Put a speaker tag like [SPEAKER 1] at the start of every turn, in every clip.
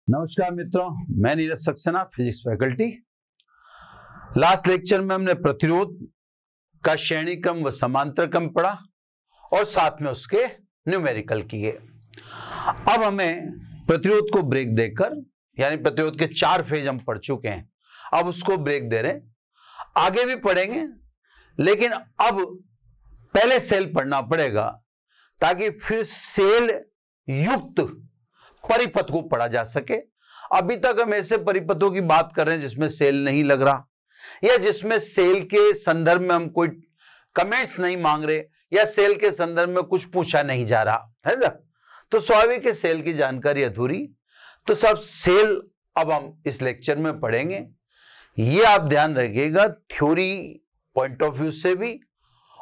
[SPEAKER 1] नमस्कार मित्रों, मैं Neeraj Saxena, physics faculty. Last lecture में हमने प्रतिरोध का श्रेणी क्रम व समांतर क्रम पढ़ा और साथ में उसके न्यूमेरिकल किए। अब हमें प्रतिरोध को ब्रेक देकर, यानी प्रतिरोध के 4 फेज हम पढ़ चुके हैं, अब उसको ब्रेक दे रहे हैं। आगे भी पढ़ेंगे, लेकिन अब पहले सेल पढ़ना पड़ेगा ताकि फिर सेल युक्त परिपथ को पढ़ा जा सके। अभी तक हम ऐसे परिपथों की बात कर रहे हैं जिसमें सेल नहीं लग रहा, या जिसमें सेल के संदर्भ में हम कोई कमेंट्स नहीं मांग रहे, या सेल के संदर्भ में कुछ पूछा नहीं जा रहा है ना। तो स्वाभाविक है सेल की जानकारी अधूरी। तो सब सेल अब हम इस लेक्चर में पढ़ेंगे। ये आप ध्यान रखिएगा, थ्योरी पॉइंट ऑफ व्यू से भी,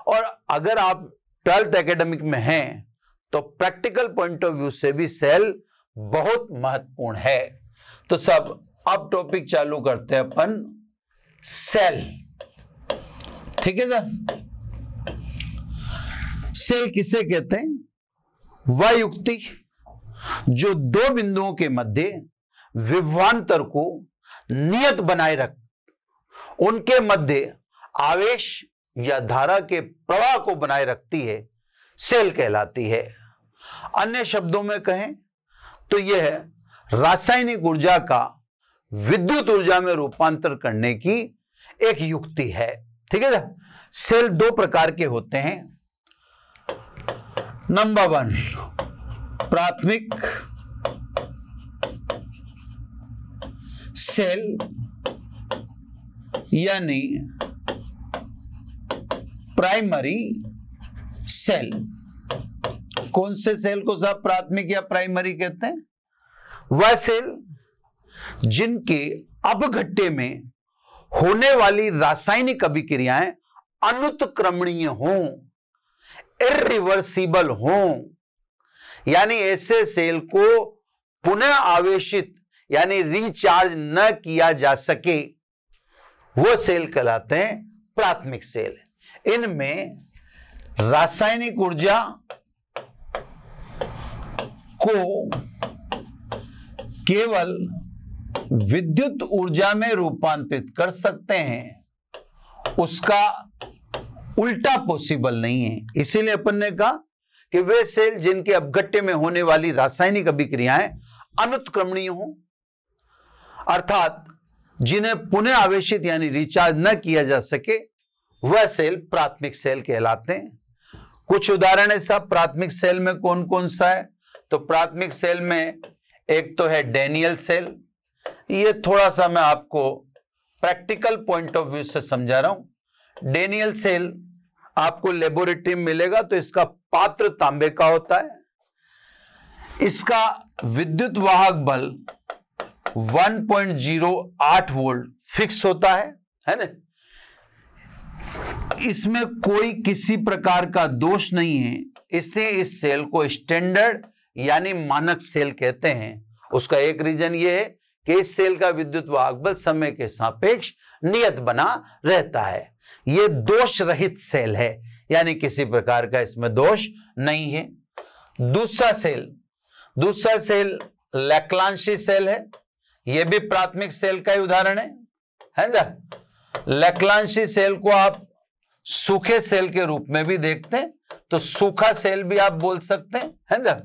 [SPEAKER 1] और अगर आप 12th एकेडमिक में हैं तो प्रैक्टिकल पॉइंट ऑफ व्यू से भी सेल बहुत महत्वपूर्ण है। तो सब अब टॉपिक चालू करते हैं अपन सेल, ठीक है सर। सेल किसे कहते हैं? वह युक्ति जो दो बिंदुओं के मध्य विभवांतर को नियत बनाए रख उनके मध्य आवेश या धारा के प्रवाह को बनाए रखती है, सेल कहलाती है। अन्य शब्दों में कहें तो यह रासायनिक ऊर्जा का विद्युत ऊर्जा में रूपांतर करने की एक युक्ति है, ठीक है ना। सेल दो प्रकार के होते हैं। नंबर 1 प्राथमिक सेल, यानी प्राइमरी सेल। कौन से सेल को साहब प्राथमिक या प्राइमरी कहते हैं? वह सेल जिनके अपघट्य में होने वाली रासायनिक अभिक्रियाएं अनुत्क्रमणीय हों, इरिवर्सिबल हों, यानी ऐसे सेल को पुनः आवेशित यानी रिचार्ज न किया जा सके, वो सेल कहलाते हैं प्राथमिक सेल। इनमें रासायनिक ऊर्जा को केवल विद्युत ऊर्जा में रूपांतरित कर सकते हैं, उसका उल्टा पॉसिबल नहीं है। इसीलिए अपन ने कहा कि वे सेल जिनके अपघट्य में होने वाली रासायनिक अभिक्रियाएं अनुत्क्रमणीय हों, अर्थात जिन्हें पुनः आवेशित यानी रिचार्ज न किया जा सके, वह सेल प्राथमिक सेल कहलाते हैं। कुछ उदाहरण है साहब प्राथमिक सेल में कौन कौन सा है? तो प्राथमिक सेल में एक तो है डेनियल सेल। ये थोड़ा सा मैं आपको प्रैक्टिकल पॉइंट ऑफ व्यू से समझा रहा हूं। डेनियल सेल आपको लेबोरेटरी में मिलेगा, तो इसका पात्र तांबे का होता है। इसका विद्युत वाहक बल 1.08 वोल्ट फिक्स होता है ना। इसमें कोई किसी प्रकार का दोष नहीं है, इसलिए इस सेल को स्टैंडर्ड यानी मानक सेल कहते हैं। उसका एक रीजन यह है कि इस सेल का विद्युत वाहक बल समय के सापेक्ष नियत बना रहता है। यह दोष रहित सेल है, यानी किसी प्रकार का इसमें दोष नहीं है। दूसरा सेल लैक्लांशी सेल है। यह भी प्राथमिक सेल का ही उदाहरण है ना। लैक्लांशी सेल को आप सूखे सेल के रूप में भी देखते हैं, तो सूखा सेल भी आप बोल सकते हैं, है ना।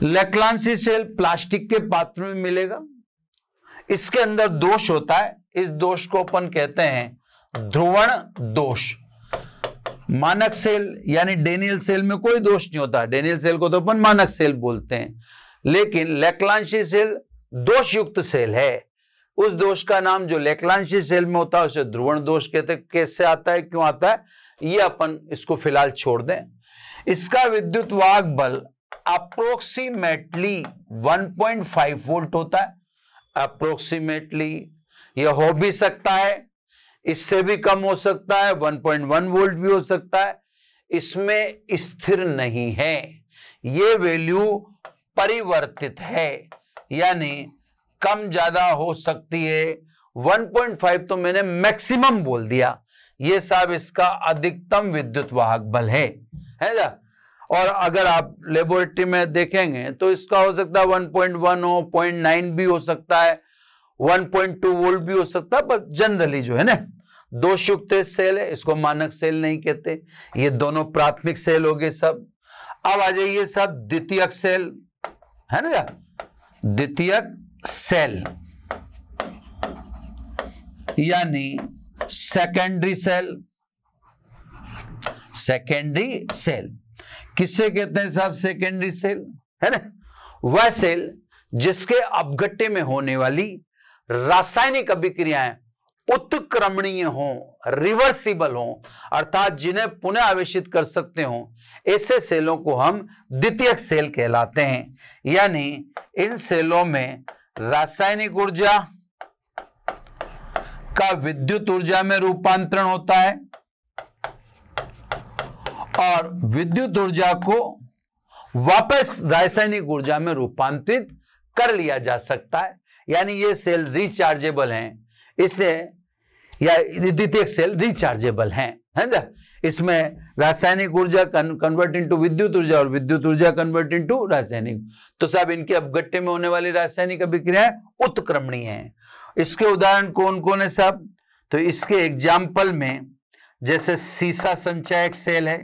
[SPEAKER 1] लैक्लांशी सेल प्लास्टिक के पात्र में मिलेगा। इसके अंदर दोष होता है, इस दोष को अपन कहते हैं ध्रुवण दोष। मानक सेल यानी डेनियल सेल में कोई दोष नहीं होता, डेनियल सेल को तो अपन मानक सेल बोलते हैं, लेकिन लैक्लांशी सेल दोष युक्त सेल है। उस दोष का नाम जो लैक्लांशी सेल में होता है उसे ध्रुवण दोष कहते हैं। कैसे आता है, क्यों आता है, ये अपन इसको फिलहाल छोड़ दें। इसका विद्युत वाहक बल अप्रोक्सीमेटली 1.5 वोल्ट होता है। अप्रोक्सीमेटली यह हो भी सकता है, इससे भी कम हो सकता है, 1.1 वोल्ट भी हो सकता है। इसमें स्थिर नहीं है, ये वैल्यू परिवर्तित है, यानी कम ज्यादा हो सकती है। 1.5 तो मैंने मैक्सिमम बोल दिया, ये साहब इसका अधिकतम विद्युत वाहक बल है ना। और अगर आप लेबोरेटरी में देखेंगे तो इसका हो सकता है 1.1 हो, 0.9 भी हो सकता है, 1.2 वोल्ट भी हो सकता है, पर जनरली जो है ना 2 शुभ तेज सेल है, इसको मानक सेल नहीं कहते। ये दोनों प्राथमिक सेल हो गए सब। अब आ जाइए सब द्वितीयक सेल, है ना, द्वितीयक सेल यानी सेकेंडरी सेल। सेकेंडरी सेल किससे कहते हैं साहब? सेकेंडरी सेल, है ना, वह सेल जिसके अपघट्य में होने वाली रासायनिक अभिक्रियाएं उत्क्रमणीय हो, रिवर्सिबल हो, अर्थात जिन्हें पुनः आवेशित कर सकते हो, ऐसे सेलों को हम द्वितीयक सेल कहलाते हैं। यानी इन सेलों में रासायनिक ऊर्जा का विद्युत ऊर्जा में रूपांतरण होता है और विद्युत ऊर्जा को वापस रासायनिक ऊर्जा में रूपांतरित कर लिया जा सकता है। यानी ये सेल रिचार्जेबल हैं, इससे या द्वितीयक सेल रिचार्जेबल हैं, है ना। इसमें रासायनिक ऊर्जा कन्वर्ट इनटू विद्युत ऊर्जा और विद्युत ऊर्जा कन्वर्ट इनटू रासायनिक। तो साहब इनके अपघट्य में होने वाली रासायनिक अभिक्रियाएं उत्क्रमणीय हैं। इसके उदाहरण कौन कौन है साहब? तो इसके एग्जाम्पल में जैसे सीसा संचायक सेल है,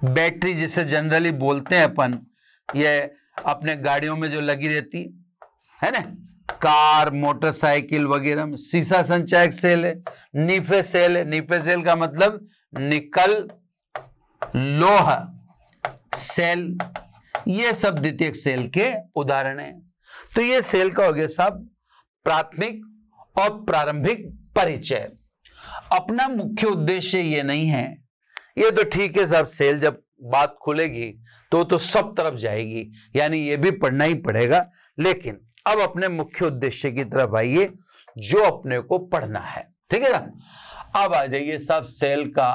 [SPEAKER 1] बैटरी जिसे जनरली बोलते हैं अपन, ये अपने गाड़ियों में जो लगी रहती है ना, कार मोटरसाइकिल वगैरह में सीसा संचायक सेल है। नीफे सेल है, नीफे सेल का मतलब निकल लोह सेल, ये सब द्वितीयक सेल के उदाहरण हैं। तो ये सेल का हो गया साहब प्राथमिक और प्रारंभिक परिचय। अपना मुख्य उद्देश्य ये नहीं है, ये तो ठीक है साहब, सेल जब बात खुलेगी तो सब तरफ जाएगी, यानी ये भी पढ़ना ही पड़ेगा। लेकिन अब अपने मुख्य उद्देश्य की तरफ आइए जो अपने को पढ़ना है, ठीक है ना। अब आ जाइए साहब सेल का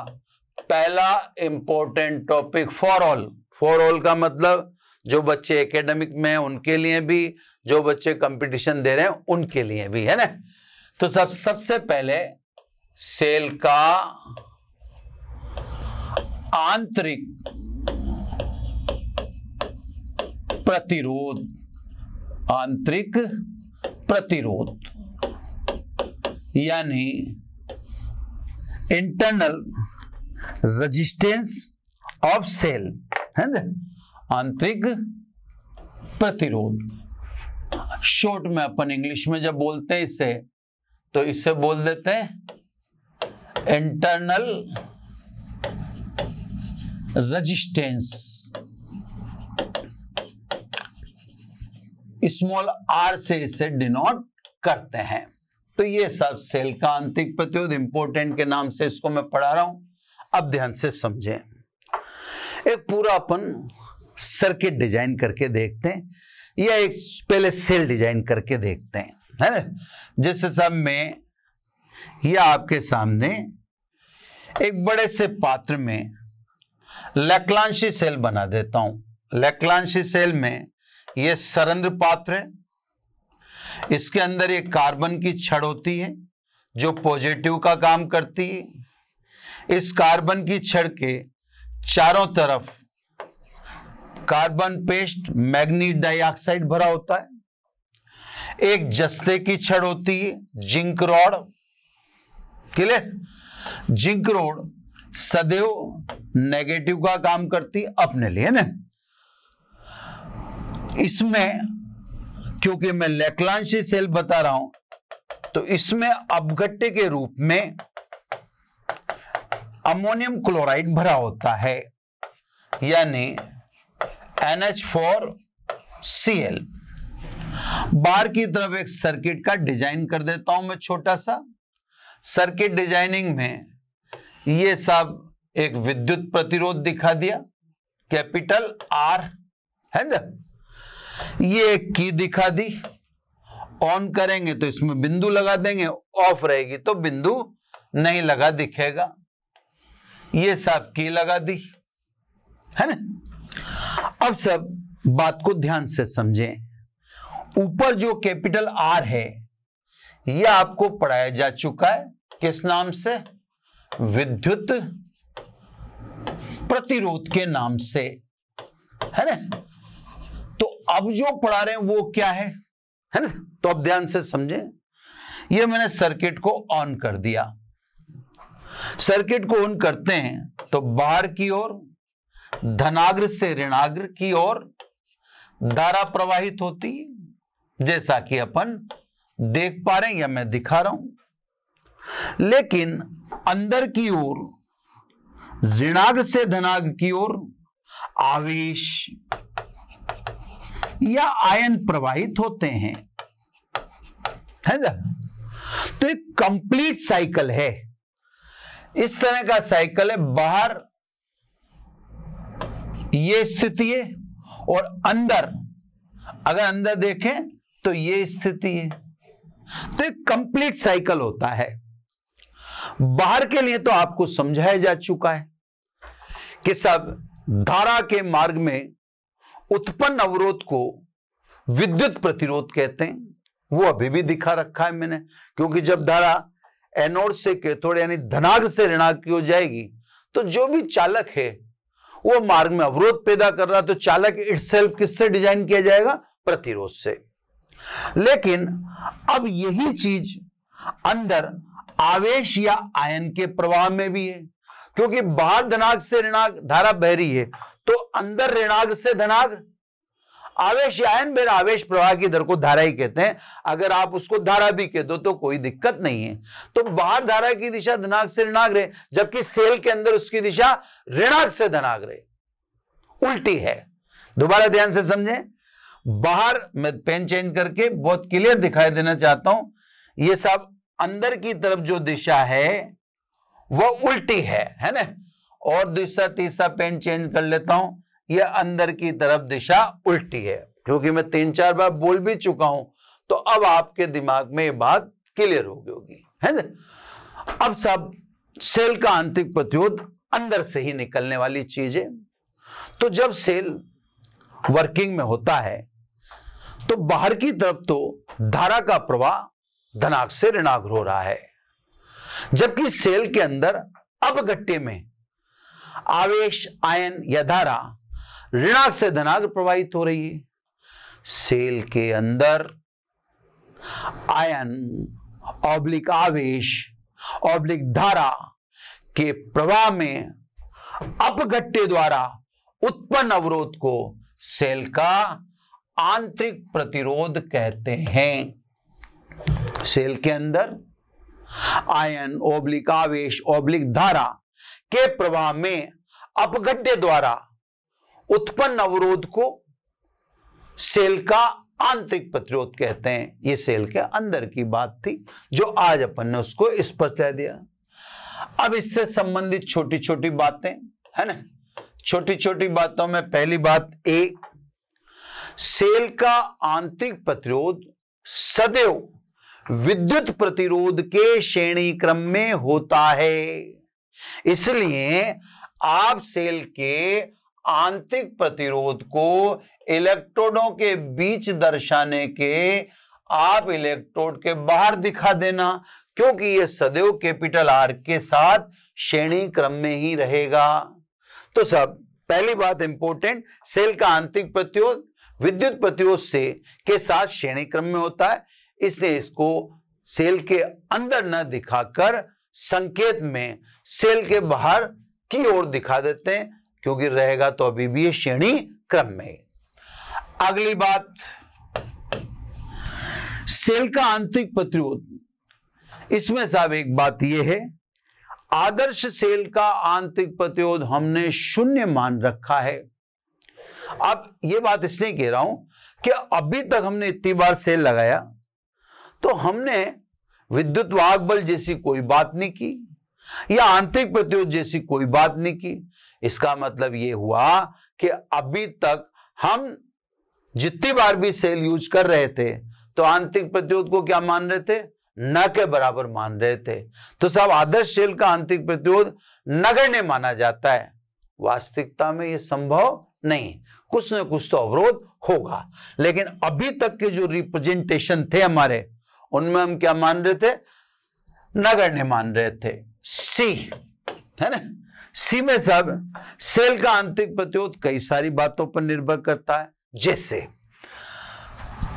[SPEAKER 1] पहला important topic, for all. For all का मतलब जो बच्चे एकेडमिक में हैं उनके लिए भी, जो बच्चे कंपटीशन दे रहे हैं उनके लिए भी, है ना। तो सबसे पहले सेल का आंतरिक प्रतिरोध, आंतरिक प्रतिरोध यानी इंटरनल रेजिस्टेंस ऑफ सेल, है ना, आंतरिक प्रतिरोध। शॉर्ट में अपन इंग्लिश में जब बोलते हैं इससे, तो इससे बोल देते हैं इंटरनल रेजिस्टेंस, स्मॉल आर से इसे डिनोट करते हैं। तो ये सब सेल का आंतरिक प्रतिरोध, इंपोर्टेंट के नाम से इसको मैं पढ़ा रहा हूं। अब ध्यान से समझें, एक पूरा अपन सर्किट डिजाइन करके देखते हैं, या एक पहले सेल डिजाइन करके देखते हैं, है ना। जैसे सब में यह आपके सामने एक बड़े से पात्र में लैक्लांशी सेल बना देता हूं। लैक्लांशी सेल में यह सरंध्र पात्र है, इसके अंदर एक कार्बन की छड़ होती है जो पॉजिटिव का काम करती है। इस कार्बन की छड़ के चारों तरफ कार्बन पेस्ट मैग्नीज डाइऑक्साइड भरा होता है। एक जस्ते की छड़ होती है, zinc rod, clear. Zinc rod सदैव नेगेटिव का काम करती है अपने लिए ना। इसमें क्योंकि मैं लैक्लांशी सेल बता रहा हूं, तो इसमें अपघट्य के रूप में अमोनियम क्लोराइड भरा होता है, यानी NH4Cl। बाहर की तरफ एक सर्किट का डिजाइन कर देता हूं मैं, छोटा सा सर्किट डिजाइनिंग में ये सब एक विद्युत प्रतिरोध दिखा दिया, कैपिटल R, है ना। ये एक की दिखा दी, ऑन करेंगे तो इसमें बिंदु लगा देंगे, ऑफ रहेगी तो बिंदु नहीं लगा दिखेगा। ये सब की लगा दी, है ना। अब सब बात को ध्यान से समझें। ऊपर जो कैपिटल R है यह आपको पढ़ाया जा चुका है, किस नाम से? विद्युत प्रतिरोध के नाम से, है ना। तो अब जो पढ़ा रहे हैं वो क्या है ना। तो अब ध्यान से समझें, ये मैंने सर्किट को ऑन कर दिया। सर्किट को ऑन करते हैं तो बाहर की ओर धनाग्र से ऋणाग्र की ओर धारा प्रवाहित होती है, जैसा कि अपन देख पा रहे हैं या मैं दिखा रहा हूं। लेकिन अंदर की ओर ऋणाग्र से धनाग्र की ओर आवेश या आयन प्रवाहित होते हैं, है ना। तो एक कंप्लीट साइकिल है, इस तरह का साइकिल है। बाहर ये स्थिति है और अंदर, अगर अंदर देखें तो ये स्थिति है। तो एक कंप्लीट साइकिल होता है। बाहर के लिए तो आपको समझाया जा चुका है कि सब धारा के मार्ग में उत्पन्न अवरोध को विद्युत प्रतिरोध कहते हैं। वो अभी भी दिखा रखा है मैंने, क्योंकि जब धारा एनोड से कैथोड यानी धनाग्र से ऋणाग्र की हो जाएगी तो जो भी चालक है वो मार्ग में अवरोध पैदा कर रहा है, तो चालक इटसेल्फ किससे डिजाइन किया जाएगा? प्रतिरोध से। लेकिन अब यही चीज अंदर आवेश या आयन के प्रवाह में भी है, क्योंकि बाहर धनाग्र से ऋणाग्र धारा बह रही है, तो अंदर ऋणाग्र से धनाग्र आवेश या आयन बह रहा। आवेश प्रवाह की दर को धारा ही कहते हैं। अगर आप उसको धारा भी कह दो तो कोई दिक्कत नहीं है। तो बाहर धारा की दिशा धनाग्र से ऋणाग्र है, जबकि सेल के अंदर उसकी दिशा ऋणाग्र से धनाग्र है, उल्टी है। दोबारा ध्यान से समझें। बाहर मैं पेन चेंज करके बहुत क्लियर दिखाई देना चाहता हूं। ये सब अंदर की तरफ जो दिशा है वह उल्टी है ना। और दूसरा तीसरा पेन चेंज कर लेता हूं। यह अंदर की तरफ दिशा उल्टी है, क्योंकि मैं 3-4 बार बोल भी चुका हूं, तो अब आपके दिमाग में यह बात क्लियर हो गई होगी, है ना। अब सब सेल का आंतरिक प्रतिरोध अंदर से ही निकलने वाली चीज है। तो जब सेल वर्किंग में होता है तो बाहर की तरफ तो धारा का प्रवाह धनाग्र से ऋणाग्र हो रहा है, जबकि सेल के अंदर अपघट्य में आवेश आयन या धारा ऋणाग्र से धनाग्र प्रवाहित हो रही है। सेल के अंदर आयन ऑब्लिक आवेश ऑब्लिक धारा के प्रवाह में अपघट्य द्वारा उत्पन्न अवरोध को सेल का आंतरिक प्रतिरोध कहते हैं। सेल के अंदर आयन ऑब्लिक आवेश ऑब्लिक धारा के प्रवाह में अपघट्य द्वारा उत्पन्न अवरोध को सेल का आंतरिक प्रतिरोध कहते हैं। ये सेल के अंदर की बात थी जो आज अपन ने उसको स्पष्ट कर दिया। अब इससे संबंधित छोटी छोटी बातें, है ना। छोटी छोटी बातों में पहली बात, एक, सेल का आंतरिक प्रतिरोध सदैव विद्युत प्रतिरोध के श्रेणी क्रम में होता है। इसलिए आप सेल के आंतरिक प्रतिरोध को इलेक्ट्रोडों के बीच दर्शाने के आप इलेक्ट्रोड के बाहर दिखा देना, क्योंकि यह सदैव कैपिटल आर के साथ श्रेणी क्रम में ही रहेगा। तो सब पहली बात इंपॉर्टेंट, सेल का आंतरिक प्रतिरोध विद्युत प्रतिरोध से के साथ श्रेणी क्रम में होता है। इसलिए इसको सेल के अंदर न दिखाकर संकेत में सेल के बाहर की ओर दिखा देते हैं, क्योंकि रहेगा तो अभी भी ये श्रेणी क्रम में। अगली बात, सेल का आंतरिक प्रतिरोध, इसमें साहब एक बात यह है, आदर्श सेल का आंतरिक प्रतिरोध हमने 0 मान रखा है। अब यह बात इसलिए कह रहा हूं कि अभी तक हमने इतनी बार सेल लगाया तो हमने विद्युत वाहक बल जैसी कोई बात नहीं की या आंतरिक प्रतिरोध जैसी कोई बात नहीं की। इसका मतलब यह हुआ कि अभी तक हम जितनी बार भी सेल यूज कर रहे थे तो आंतरिक प्रतिरोध को क्या मान रहे थे? न के बराबर मान रहे थे। तो साहब आदर्श सेल का आंतरिक प्रतिरोध नगण्य माना जाता है। वास्तविकता में यह संभव नहीं, कुछ न कुछ तो अवरोध होगा। लेकिन अभी तक के जो रिप्रेजेंटेशन थे हमारे, उनमें हम क्या मान रहे थे? नगण्य मान रहे थे। सी, है ना, सी में सब सेल का आंतरिक प्रतिरोध कई सारी बातों पर निर्भर करता है, जैसे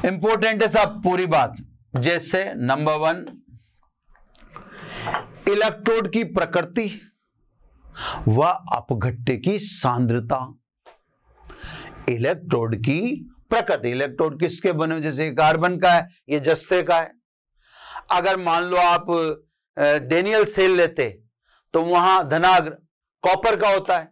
[SPEAKER 1] इंपॉर्टेंट है साहब पूरी बात, जैसे नंबर 1 इलेक्ट्रोड की प्रकृति व अपघट्य की सांद्रता। इलेक्ट्रोड की प्रकृति, इलेक्ट्रोड किसके बने हुए, जैसे कार्बन का है, ये जस्ते का है। अगर मान लो आप डेनियल सेल लेते तो वहां धनाग्र कॉपर का होता है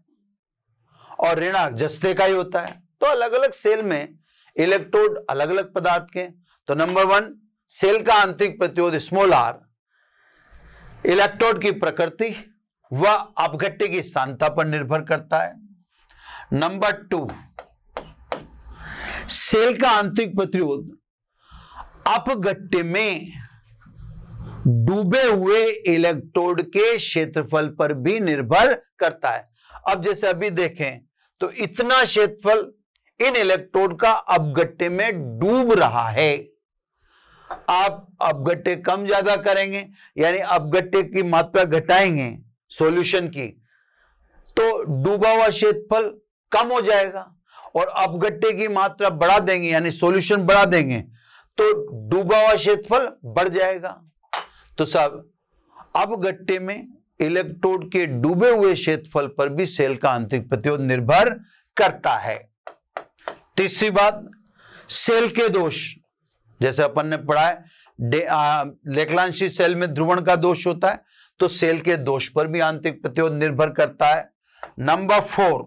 [SPEAKER 1] और ऋणाग जस्ते का ही होता है। तो अलग अलग सेल में इलेक्ट्रोड अलग अलग पदार्थ के। तो नंबर 1 सेल का आंतरिक प्रतिरोध स्मॉल आर इलेक्ट्रोड की प्रकृति व अपघट्य की सांद्रता पर निर्भर करता है। नंबर 2 सेल का आंतरिक प्रतिरोध अपघट्य में डूबे हुए इलेक्ट्रोड के क्षेत्रफल पर भी निर्भर करता है। अब जैसे अभी देखें तो इतना क्षेत्रफल इन इलेक्ट्रोड का अपघट्य में डूब रहा है। आप अपघट्य कम ज्यादा करेंगे, यानी अपघट्य की मात्रा घटाएंगे सॉल्यूशन की, तो डूबा हुआ क्षेत्रफल कम हो जाएगा, और अपघट्य की मात्रा बढ़ा देंगे यानी सॉल्यूशन बढ़ा देंगे तो डूबा हुआ क्षेत्रफल बढ़ जाएगा। तो सब अपघट्य में इलेक्ट्रोड के डूबे हुए क्षेत्रफल पर भी सेल का आंतरिक प्रतिरोध निर्भर करता है। तीसरी बात, सेल के दोष, जैसे अपन ने पढ़ा है लेक्लांशी सेल में ध्रुवण का दोष होता है, तो सेल के दोष पर भी आंतरिक प्रतिरोध निर्भर करता है। नंबर 4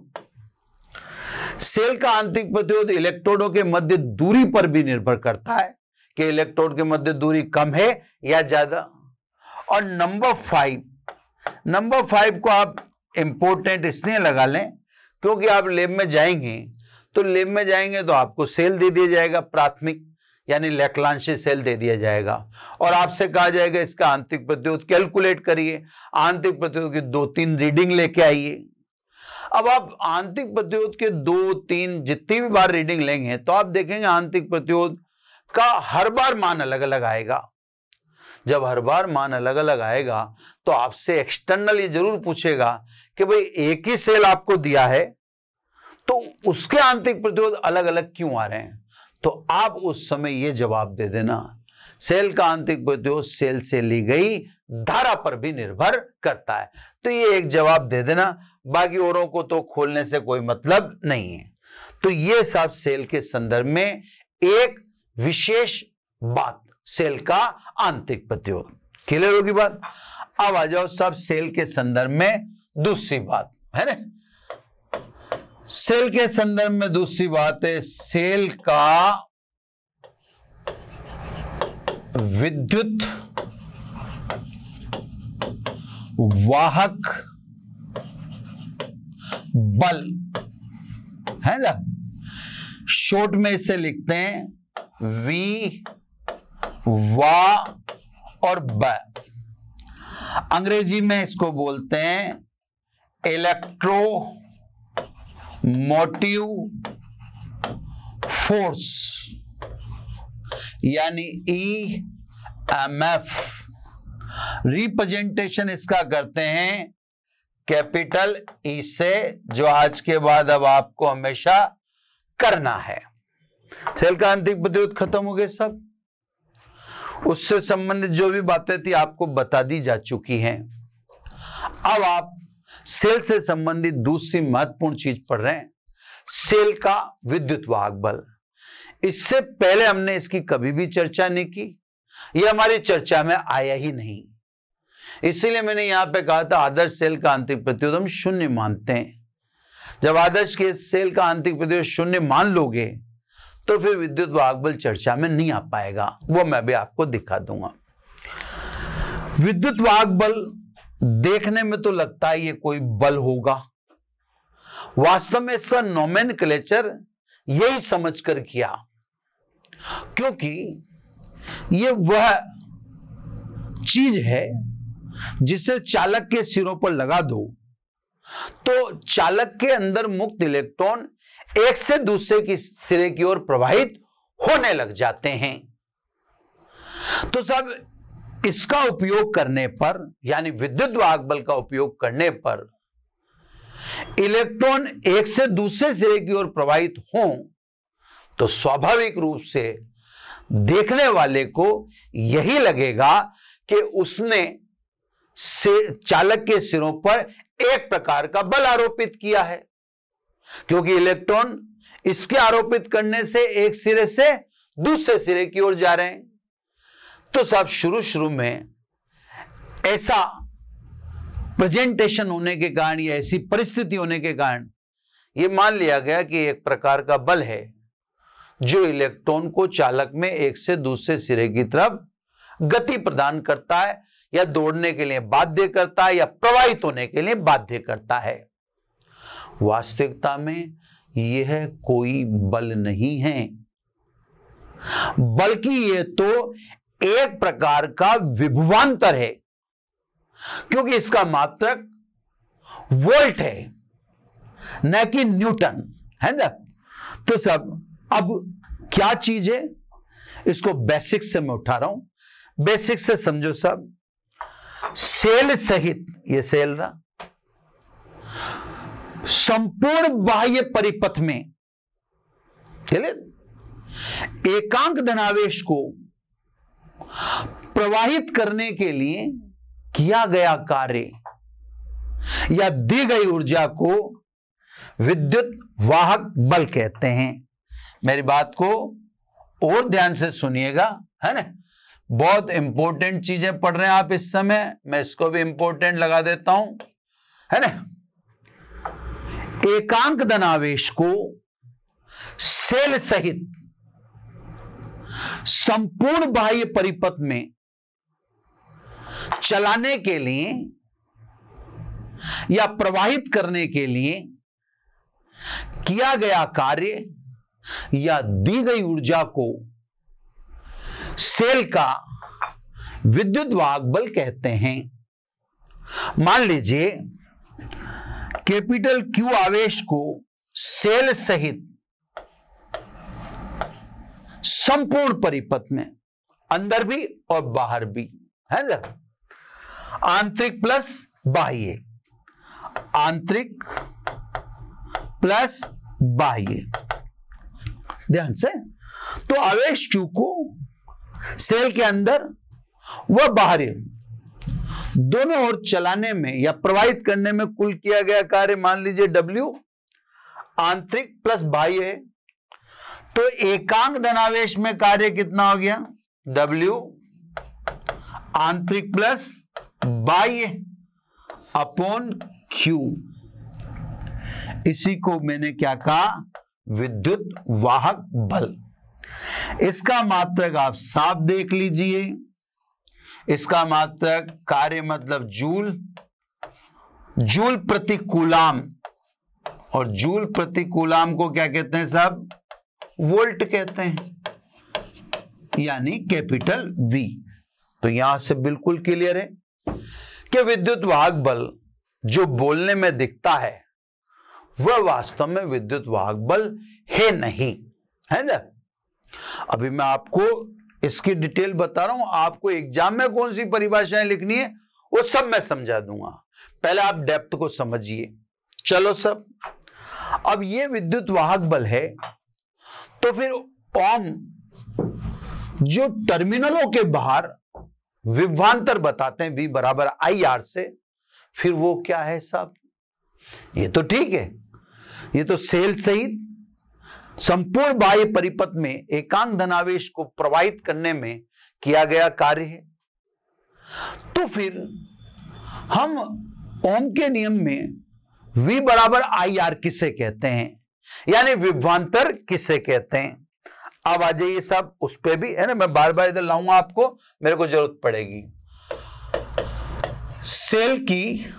[SPEAKER 1] सेल का आंतरिक प्रतिरोध इलेक्ट्रोडों के मध्य दूरी पर भी निर्भर करता है कि इलेक्ट्रोड के मध्य दूरी कम है या ज्यादा। और नंबर 5 को आप इंपॉर्टेंट इसलिए लगा लें क्योंकि आप लैब में जाएंगे तो आपको सेल दे दिया जाएगा प्राथमिक, यानी लेक्लांशी सेल दे दिया जाएगा, और आपसे कहा जाएगा इसका आंतरिक प्रतिरोध कैलकुलेट करिए, आंतरिक प्रतिरोध की 2-3 रीडिंग लेके आइए। अब आप आंतरिक प्रतिरोध के 2-3 जितनी भी बार रीडिंग लेंगे तो आप देखेंगे आंतरिक प्रतिरोध का हर बार मान अलग अलग आएगा। जब हर बार मान अलग अलग आएगा तो आपसे एक्सटर्नल ये जरूर पूछेगा कि भाई एक ही सेल आपको दिया है तो उसके आंतरिक प्रतिरोध अलग अलग क्यों आ रहे हैं। तो आप उस समय ये जवाब दे देना, सेल का आंतरिक प्रतिरोध सेल से ली गई धारा पर भी निर्भर करता है। तो ये एक जवाब दे देना, बाकी औरों को तो खोलने से कोई मतलब नहीं है। तो ये सब सेल के संदर्भ में एक विशेष बात, सेल का आंतरिक प्रतिरोध। क्लियर होगी बात। अब आ जाओ सब सेल के संदर्भ में दूसरी बात है ना। सेल के संदर्भ में दूसरी बात है सेल का विद्युत वाहक बल है ना, शॉर्ट में इसे लिखते हैं वी वा और ब। अंग्रेजी में इसको बोलते हैं इलेक्ट्रोमोटिव फोर्स यानी EMF। रिप्रेजेंटेशन इसका करते हैं कैपिटल E से, जो आज के बाद अब आपको हमेशा करना है। सेल का आंतरिक प्रतिरोध खत्म हो गए सब, उससे संबंधित जो भी बातें थी आपको बता दी जा चुकी हैं। अब आप सेल से संबंधित दूसरी महत्वपूर्ण चीज पढ़ रहे हैं, सेल का विद्युत वाहक बल। इससे पहले हमने इसकी कभी भी चर्चा नहीं की, यह हमारी चर्चा में आया ही नहीं। इसीलिए मैंने यहां पे कहा था आदर्श सेल का आंतरिक प्रतिरोध हम 0 मानते हैं। जब आदर्श के सेल का आंतरिक प्रतिरोध 0 मान लोगे तो फिर विद्युत वाहक बल चर्चा में नहीं आ पाएगा, वो मैं भी आपको दिखा दूंगा। विद्युत वाहक बल देखने में तो लगता है ये कोई बल होगा, वास्तव में इसका नोमेनक्लेचर यही समझकर किया, क्योंकि ये वह चीज है जिसे चालक के सिरों पर लगा दो तो चालक के अंदर मुक्त इलेक्ट्रॉन एक से दूसरे की सिरे की ओर प्रवाहित होने लग जाते हैं। तो सब इसका उपयोग करने पर, यानी विद्युत वाहक बल का उपयोग करने पर इलेक्ट्रॉन एक से दूसरे सिरे की ओर प्रवाहित हों तो स्वाभाविक रूप से देखने वाले को यही लगेगा कि उसने चालक के सिरों पर एक प्रकार का बल आरोपित किया है, क्योंकि इलेक्ट्रॉन इसके आरोपित करने से एक सिरे से दूसरे सिरे की ओर जा रहे हैं। तो साहब शुरू में ऐसा प्रेजेंटेशन होने के कारण या ऐसी परिस्थिति होने के कारण यह मान लिया गया कि एक प्रकार का बल है जो इलेक्ट्रॉन को चालक में एक से दूसरे सिरे की तरफ गति प्रदान करता है या दौड़ने के लिए बाध्य करता है या प्रवाहित होने के लिए बाध्य करता है। वास्तविकता में यह कोई बल नहीं है, बल्कि यह तो एक प्रकार का विभवांतर है, क्योंकि इसका मात्रक वोल्ट है न कि न्यूटन, है ना। तो सब अब क्या चीज है, इसको बेसिक से मैं उठा रहा हूं। बेसिक से समझो सब, सेल सहित, ये सेल रहा, संपूर्ण बाह्य परिपथ में एकांक धनावेश को प्रवाहित करने के लिए किया गया कार्य या दी गई ऊर्जा को विद्युत वाहक बल कहते हैं। मेरी बात को और ध्यान से सुनिएगा, है ना। बहुत इंपॉर्टेंट चीजें पढ़ रहे हैं आप इस समय, मैं इसको भी इंपॉर्टेंट लगा देता हूं, है ना। एकांक धनावेश को सेल सहित संपूर्ण बाह्य परिपथ में चलाने के लिए या प्रवाहित करने के लिए किया गया कार्य या दी गई ऊर्जा को सेल का विद्युत वाहक बल कहते हैं। मान लीजिए कैपिटल क्यू आवेश को सेल सहित संपूर्ण परिपथ में, अंदर भी और बाहर भी, है ना, आंतरिक प्लस बाह्य, आंतरिक प्लस बाह्य, ध्यान से। तो आवेश Q को सेल के अंदर व बाहर दोनों ओर चलाने में या प्रवाहित करने में कुल किया गया कार्य मान लीजिए W आंतरिक प्लस बाह्य है। तो एकांक धनावेश में कार्य कितना हो गया, W आंतरिक प्लस बाह्य अपॉन Q। इसी को मैंने क्या कहा, विद्युत वाहक बल। इसका मात्रक आप साफ देख लीजिए, इसका मात्रक कार्य मतलब जूल, जूल प्रति कूलाम, और जूल प्रति कूलाम को क्या कहते हैं साहब, वोल्ट कहते हैं, यानी कैपिटल V। तो यहां से बिल्कुल क्लियर है कि विद्युत वाहक बल जो बोलने में दिखता है वह वास्तव में विद्युत वाहक बल है नहीं, है ना। अभी मैं आपको इसकी डिटेल बता रहा हूं, आपको एग्जाम में कौन सी परिभाषाएं लिखनी है वो सब मैं समझा दूंगा, पहले आप डेप्थ को समझिए। चलो सब, अब ये विद्युत वाहक बल है, तो फिर ओम जो टर्मिनलों के बाहर विभवांतर बताते हैं V बराबर IR से, फिर वो क्या है साहब, ये तो ठीक है, ये तो सेल सहित संपूर्ण बाह्य परिपथ में एकांक धनावेश को प्रवाहित करने में किया गया कार्य है। तो फिर हम ओम के नियम में V बराबर IR किसे कहते हैं, यानी विभवांतर किसे कहते हैं। अब आ जाइए सब उस पे भी, है ना, मैं बार बार इधर लाऊंगा आपको, मेरे को जरूरत पड़ेगी। सेल की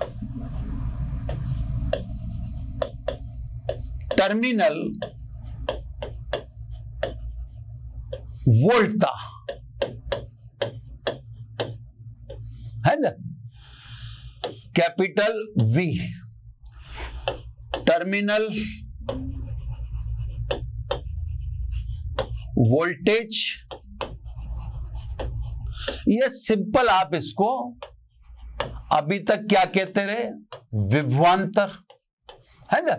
[SPEAKER 1] टर्मिनल वोल्टता, है ना, कैपिटल V, टर्मिनल वोल्टेज, ये सिंपल आप इसको अभी तक क्या कहते रहे, विभवांतर, है ना,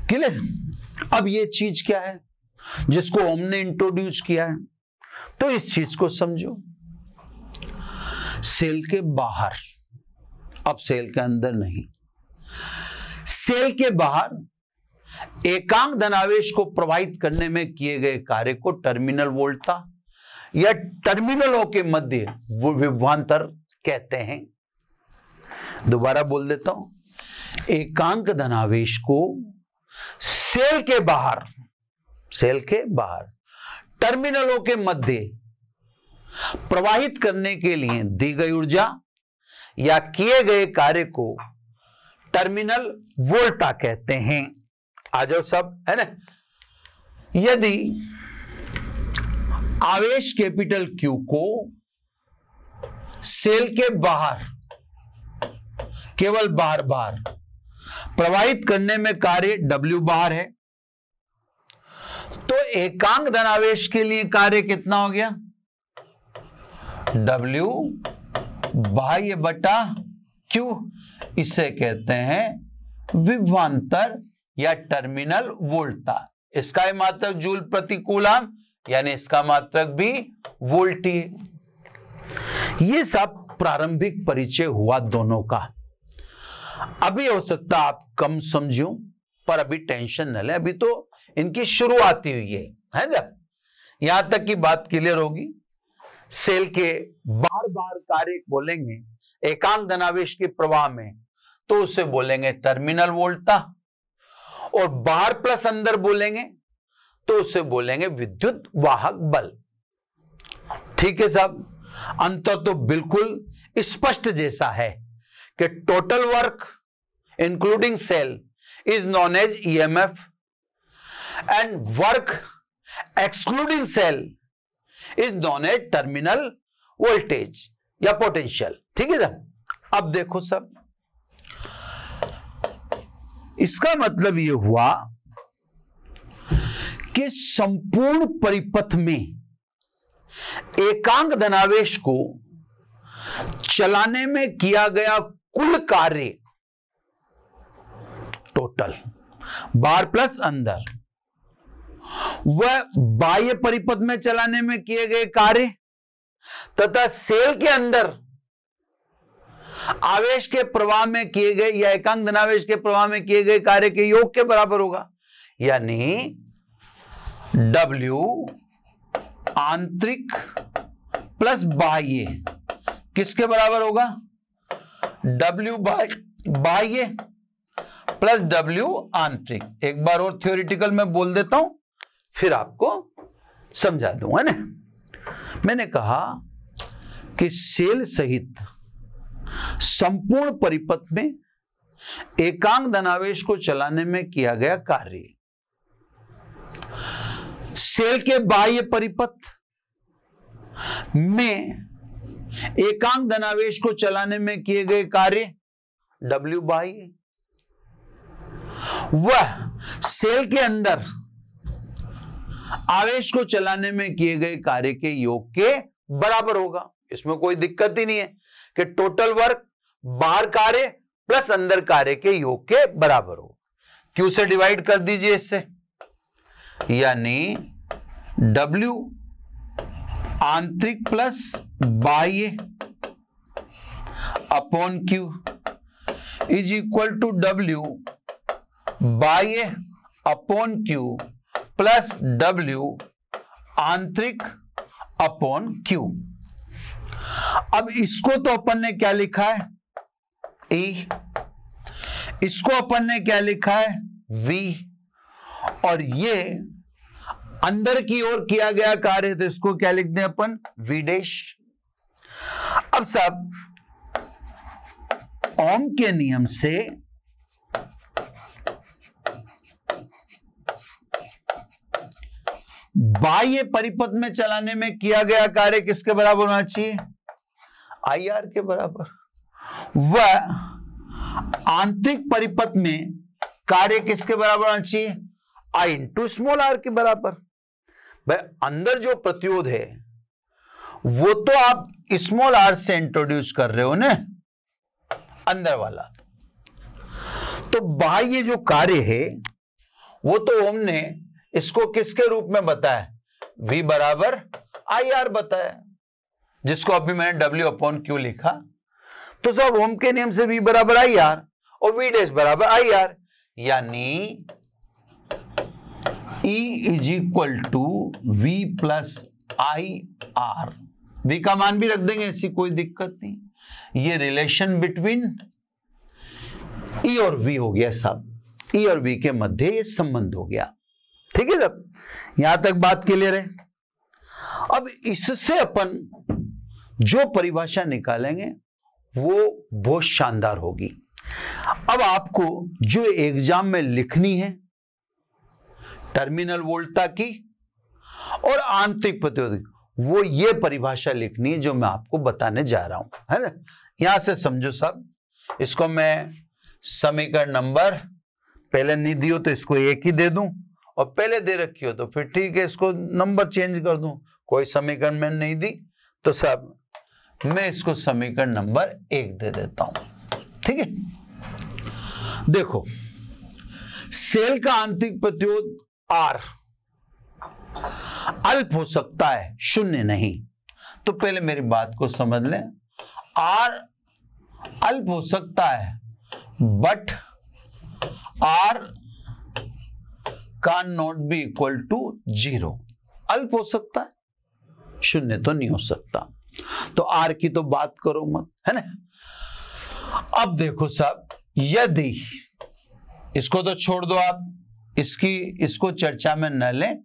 [SPEAKER 1] क्लियर। अब ये चीज क्या है जिसको ओम ने इंट्रोड्यूस किया है, तो इस चीज को समझो। सेल के बाहर, अब सेल के अंदर नहीं, सेल के बाहर एकांक धनावेश को प्रवाहित करने में किए गए कार्य को टर्मिनल वोल्टता या टर्मिनलों के मध्य विभवांतर कहते हैं। दोबारा बोल देता हूं, एकांक धनावेश को सेल के बाहर टर्मिनलों के मध्य प्रवाहित करने के लिए दी गई ऊर्जा या किए गए कार्य को टर्मिनल वोल्टा कहते हैं। आ जाओ सब, है ना। यदि आवेश कैपिटल Q को सेल के बाहर, केवल बाहर प्रवाहित करने में कार्य W बाहर है, तो एकांक धनावेश के लिए कार्य कितना हो गया? W बाह्य बटा Q। इसे कहते हैं विभवांतर या टर्मिनल वोल्टता। इसका मात्रक जूल प्रति कूलम, यानी इसका मात्रक भी वोल्ट ही है। ये सब प्रारंभिक परिचय हुआ दोनों का। अभी हो सकता आप कम समझो, पर अभी टेंशन न ले, अभी तो इनकी शुरुआत ही हुई है ना। यहां तक की बात क्लियर होगी। सेल के बार कार्य बोलेंगे एकांक धनावेश के प्रवाह में, तो उसे बोलेंगे टर्मिनल वोल्टता, और बाहर प्लस अंदर बोलेंगे तो उसे बोलेंगे विद्युत वाहक बल। ठीक है साहब, अंतर तो बिल्कुल स्पष्ट जैसा है कि total work including cell is known as EMF and work excluding cell is known as terminal voltage या पोटेंशियल। ठीक है साहब। अब देखो सब, इसका मतलब यह हुआ कि संपूर्ण परिपथ में एकांक धनावेश को चलाने में किया गया कुल कार्य, टोटल बाहर प्लस अंदर, वह बाह्य परिपथ में चलाने में किए गए कार्य तथा सेल के अंदर आवेश के प्रवाह में किए गए या एकांक धनावेश के प्रवाह में किए गए कार्य के योग के बराबर होगा। यानी W आंतरिक प्लस बाह्य किसके बराबर होगा? W बाह्य प्लस W आंतरिक। एक बार और थ्योरेटिकल में बोल देता हूं, फिर आपको समझा दूंगा ना। मैंने कहा कि सेल सहित संपूर्ण परिपथ में एकांक धनावेश को चलाने में किया गया कार्य, सेल के बाह्य परिपथ में एकांक धनावेश को चलाने में किए गए कार्य W बाह्य, वह सेल के अंदर आवेश को चलाने में किए गए कार्य के योग के बराबर होगा। इसमें कोई दिक्कत ही नहीं है कि टोटल वर्क बाहर कार्य प्लस अंदर कार्य के योग के बराबर हो। Q से डिवाइड कर दीजिए इससे, यानी W आंतरिक प्लस बाह्य upon Q is equal to W बाह्य अपॉन Q प्लस W आंतरिक अपॉन Q। अब इसको तो अपन ने क्या लिखा है? E। इसको अपन ने क्या लिखा है? V। और ये अंदर की ओर किया गया कार्य, तो इसको क्या लिख दें अपन? V dash. अब सब ओम के नियम से बाह्य परिपथ में चलाने में किया गया कार्य किसके बराबर होना चाहिए? IR के बराबर। वह आंतरिक परिपथ में कार्य किसके बराबर होना चाहिए? I इंटू स्मॉल r के बराबर। भाई अंदर जो प्रतिरोध है वो तो आप स्मॉल r से इंट्रोड्यूस कर रहे हो ना, अंदर वाला। तो बाह्य जो कार्य है वो तो हमने इसको किसके रूप में बताया, V बराबर आई आर बताया, जिसको अभी मैंने W/Q लिखा। तो सब ओम के नियम से V बराबर आई आर और V डैश बराबर आई आर, यानी E is equal to V plus I R. V का मान भी रख देंगे, ऐसी कोई दिक्कत नहीं। ये रिलेशन बिटवीन E और V हो गया साहब, E और V के मध्य ये संबंध हो गया। ठीक है साहब, यहां तक बात क्लियर है। अब इससे अपन जो परिभाषा निकालेंगे वो बहुत शानदार होगी। अब आपको जो एग्जाम में लिखनी है टर्मिनल वोल्टता की और आंतरिक प्रतिरोध, वो ये परिभाषा लिखनी है जो मैं आपको बताने जा रहा हूं, है ना। यहां से समझो साहब, इसको मैं समीकरण नंबर पहले नहीं दियो तो इसको एक ही दे दूं, और पहले दे रखी हो तो फिर ठीक है इसको नंबर चेंज कर दूं। कोई समीकरण मैंने नहीं दी तो साहब मैं इसको समीकरण नंबर 1 दे देता हूं। ठीक है, देखो सेल का आंतरिक प्रतिरोध R अल्प हो सकता है, शून्य नहीं। तो पहले मेरी बात को समझ लें, R अल्प हो सकता है but R can not be equal to 0। अल्प हो सकता है, शून्य तो नहीं हो सकता। तो R की तो बात करो मत, है ना। अब देखो साहब, यदि इसको तो छोड़ दो आप, इसको चर्चा में न लें,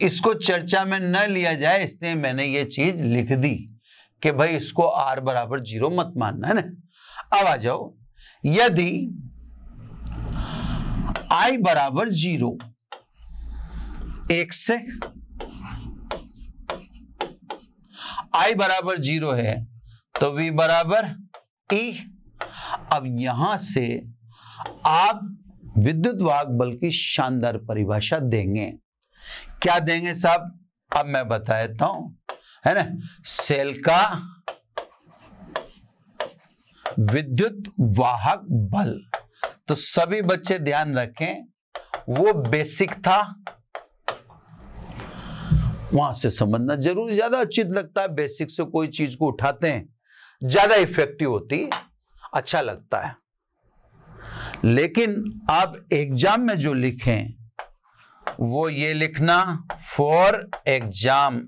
[SPEAKER 1] इसको चर्चा में न लिया जाए, इसलिए मैंने ये चीज लिख दी कि भाई इसको R बराबर 0 मत मानना, है ना। अब आ जाओ, यदि I बराबर 0, 1 से I बराबर 0 है तो V बराबर E। अब यहां से आप विद्युत वाहक बल की शानदार परिभाषा देंगे। क्या देंगे साहब, अब मैं बता देता हूं, है ना। सेल का विद्युत वाहक बल, तो सभी बच्चे ध्यान रखें वो बेसिक था, वहां से समझना जरूर ज्यादा उचित लगता है। बेसिक से कोई चीज को उठाते हैं ज्यादा इफेक्टिव होती, अच्छा लगता है। लेकिन आप एग्जाम में जो लिखें वो ये लिखना फॉर एग्जाम,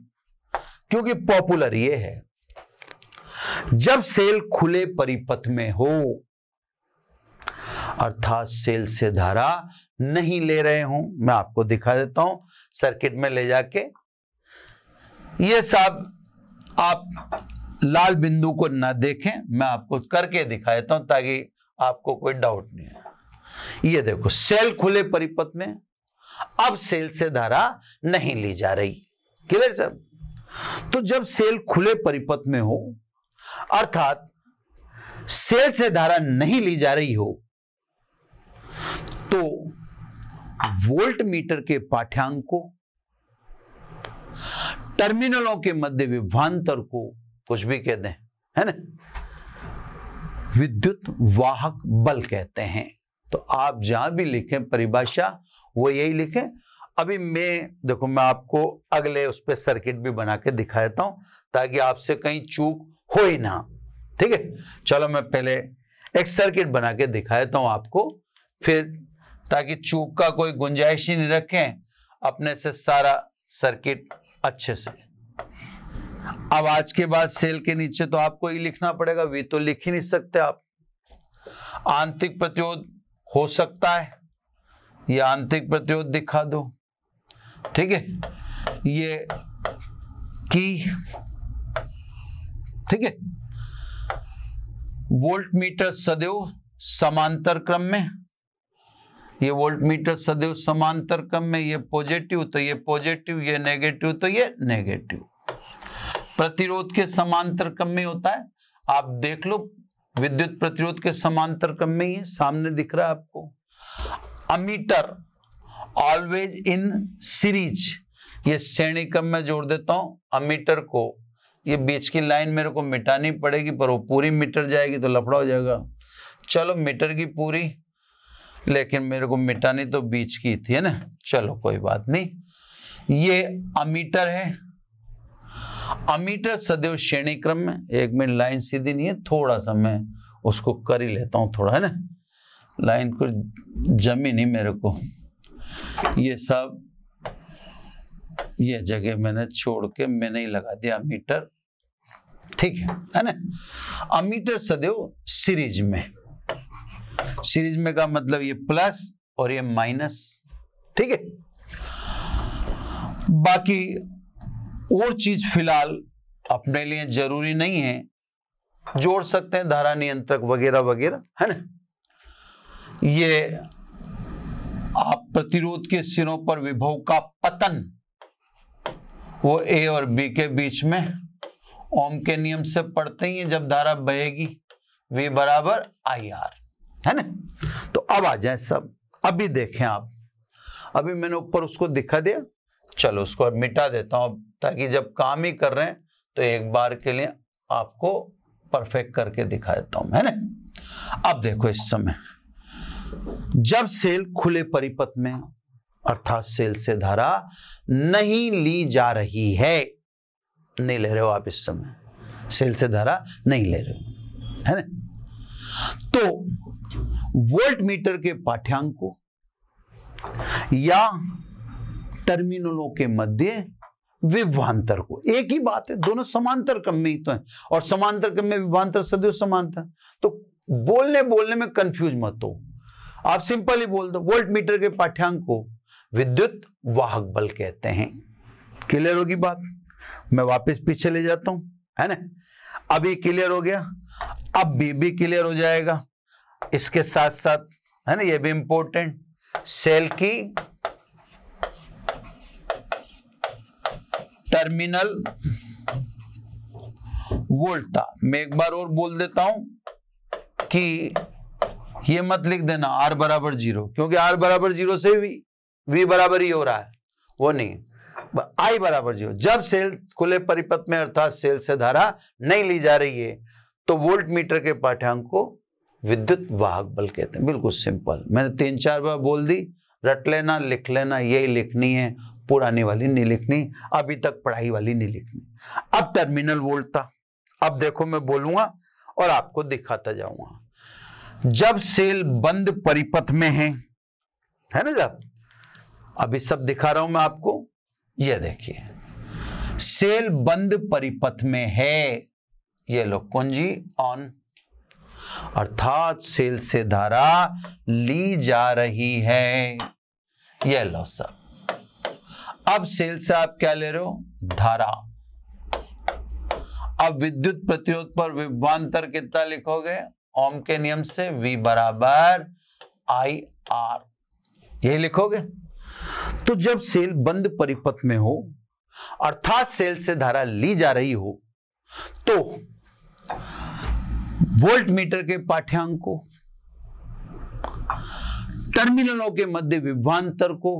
[SPEAKER 1] क्योंकि पॉपुलर ये है। जब सेल खुले परिपथ में हो, अर्थात सेल से धारा नहीं ले रहे हूं, मैं आपको दिखा देता हूं सर्किट में ले जाके। ये साहब आप लाल बिंदु को ना देखें, मैं आपको करके दिखा देता हूं ताकि आपको कोई डाउट नहीं है। ये देखो सेल खुले परिपथ में, अब सेल से धारा नहीं ली जा रही। क्लियर साहब। तो जब सेल खुले परिपथ में हो, अर्थात सेल से धारा नहीं ली जा रही हो, तो वोल्ट मीटर के पाठ्यांक को, टर्मिनलों के मध्य विभवांतर को, कुछ भी कह दें, है ना, विद्युत वाहक बल कहते हैं। तो आप जहां भी लिखें परिभाषा वो यही लिखें। अभी देखो मैं आपको अगले उस पर सर्किट भी बना के दिखा देता हूं ताकि आपसे कहीं चूक हो ही ना। ठीक है, चलो मैं पहले एक सर्किट बना के दिखा देता हूं आपको, फिर ताकि चूक का कोई गुंजाइश ही नहीं रखें, अपने से सारा सर्किट अच्छे से। अब आज के बाद सेल के नीचे तो आपको ही लिखना पड़ेगा, वी तो लिख ही नहीं सकते आप। आंतरिक प्रतिरोध हो सकता है, ये आंतरिक प्रतिरोध दिखा दो। ठीक है, ये की, ठीक है, वोल्ट मीटर सदैव समांतर क्रम में, ये वोल्ट मीटर सदैव समांतर क्रम में, ये पॉजिटिव तो ये पॉजिटिव, ये नेगेटिव तो ये नेगेटिव। प्रतिरोध के समांतर क्रम में होता है, आप देख लो विद्युत प्रतिरोध के समांतर क्रम में ही है, सामने दिख रहा है आपको। अमीटर ऑलवेज इन सीरीज, ये श्रेणी क्रम में जोड़ देता हूं अमीटर को। ये बीच की लाइन मेरे को मिटानी पड़ेगी, पर वो पूरी मीटर जाएगी तो लफड़ा हो जाएगा। चलो मीटर की पूरी लेकिन मेरे को मिटानी तो बीच की थी, है ना। चलो कोई बात नहीं। ये अमीटर है। अमीटर सदैव श्रेणी क्रम में, एक मिनट, लाइन सीधी नहीं है, थोड़ा सा मैं उसको कर ही लेता हूं थोड़ा, है ना। लाइन को जमी नहीं मेरे को, ये सब ये जगह मैंने छोड़ के मैंने ही लगा दिया मीटर, ठीक है ना। अमीटर सदैव सीरीज में, सीरीज में का मतलब ये प्लस और ये माइनस, ठीक है। बाकी और चीज फिलहाल अपने लिए जरूरी नहीं है, जोड़ सकते हैं धारा नियंत्रक वगैरह वगैरह, है ना। ये आप प्रतिरोध के सिरों पर विभव का पतन, वो ए और बी के बीच में ओम के नियम से पढ़ते ही हैं, जब धारा बहेगी V बराबर IR, है ना। तो अब आ जाए सब, अभी देखें आप, अभी मैंने ऊपर उसको दिखा दिया, चलो उसको अब मिटा देता हूं, ताकि जब काम ही कर रहे हैं तो एक बार के लिए आपको परफेक्ट करके दिखा देता हूं, है ना। अब देखो, इस समय जब सेल खुले परिपथ में, अर्थात सेल से धारा नहीं ली जा रही है, नहीं ले रहे हो आप इस समय, सेल से धारा नहीं ले रहे हो, है ना। तो वोल्ट मीटर के पाठ्यांक को या टर्मिनलों के मध्य विभवांतर को, एक ही बात है, दोनों समांतर क्रम में ही तो है, और समांतर क्रम में विभवांतर सदैव समांतर। तो बोलने में कंफ्यूज मत हो, आप सिंपल ही बोल दो, वोल्ट मीटर के पाठ्यांक को विद्युत वाहक बल कहते हैं। क्लियर होगी बात। मैं वापस पीछे ले जाता हूं, है ना। अभी क्लियर हो गया, अब भी क्लियर हो जाएगा। इसके साथ साथ, है ना, ये भी इंपॉर्टेंट, सेल की टर्मिनल वोल्टता। मैं एक बार और बोल देता हूं कि ये मत लिख देना R बराबर 0, क्योंकि R बराबर 0 से V बराबर ही हो रहा है, वो नहीं, I बराबर 0। जब सेल खुले परिपथ में, अर्थात सेल से धारा नहीं ली जा रही है, तो वोल्ट मीटर के पाठ्यांक को विद्युत वाहक बल कहते हैं। बिल्कुल सिंपल, मैंने 3-4 बार बोल दी, रट लेना, लिख लेना, यही लिखनी है, पुरानी वाली नहीं लिखनी, अभी तक पढ़ाई वाली नहीं लिखनी। अब टर्मिनल वोल्टता, अब देखो मैं बोलूंगा और आपको दिखाता जाऊंगा। जब सेल बंद परिपथ में है ना, जब अभी सब दिखा रहा हूं मैं आपको, ये देखिए, सेल बंद परिपथ में है, ये लो कुंजी ऑन, अर्थात सेल से धारा ली जा रही है, ये लो सब। अब सेल से आप क्या ले रहे हो, धारा। अब विद्युत प्रतिरोध पर विभवांतर कितना लिखोगे, ओम के नियम से V बराबर IR, यही लिखोगे। तो जब सेल बंद परिपथ में हो, अर्थात सेल से धारा ली जा रही हो, तो वोल्ट मीटर के पाठ्यांक को, टर्मिनलों के मध्य विभवांतर को,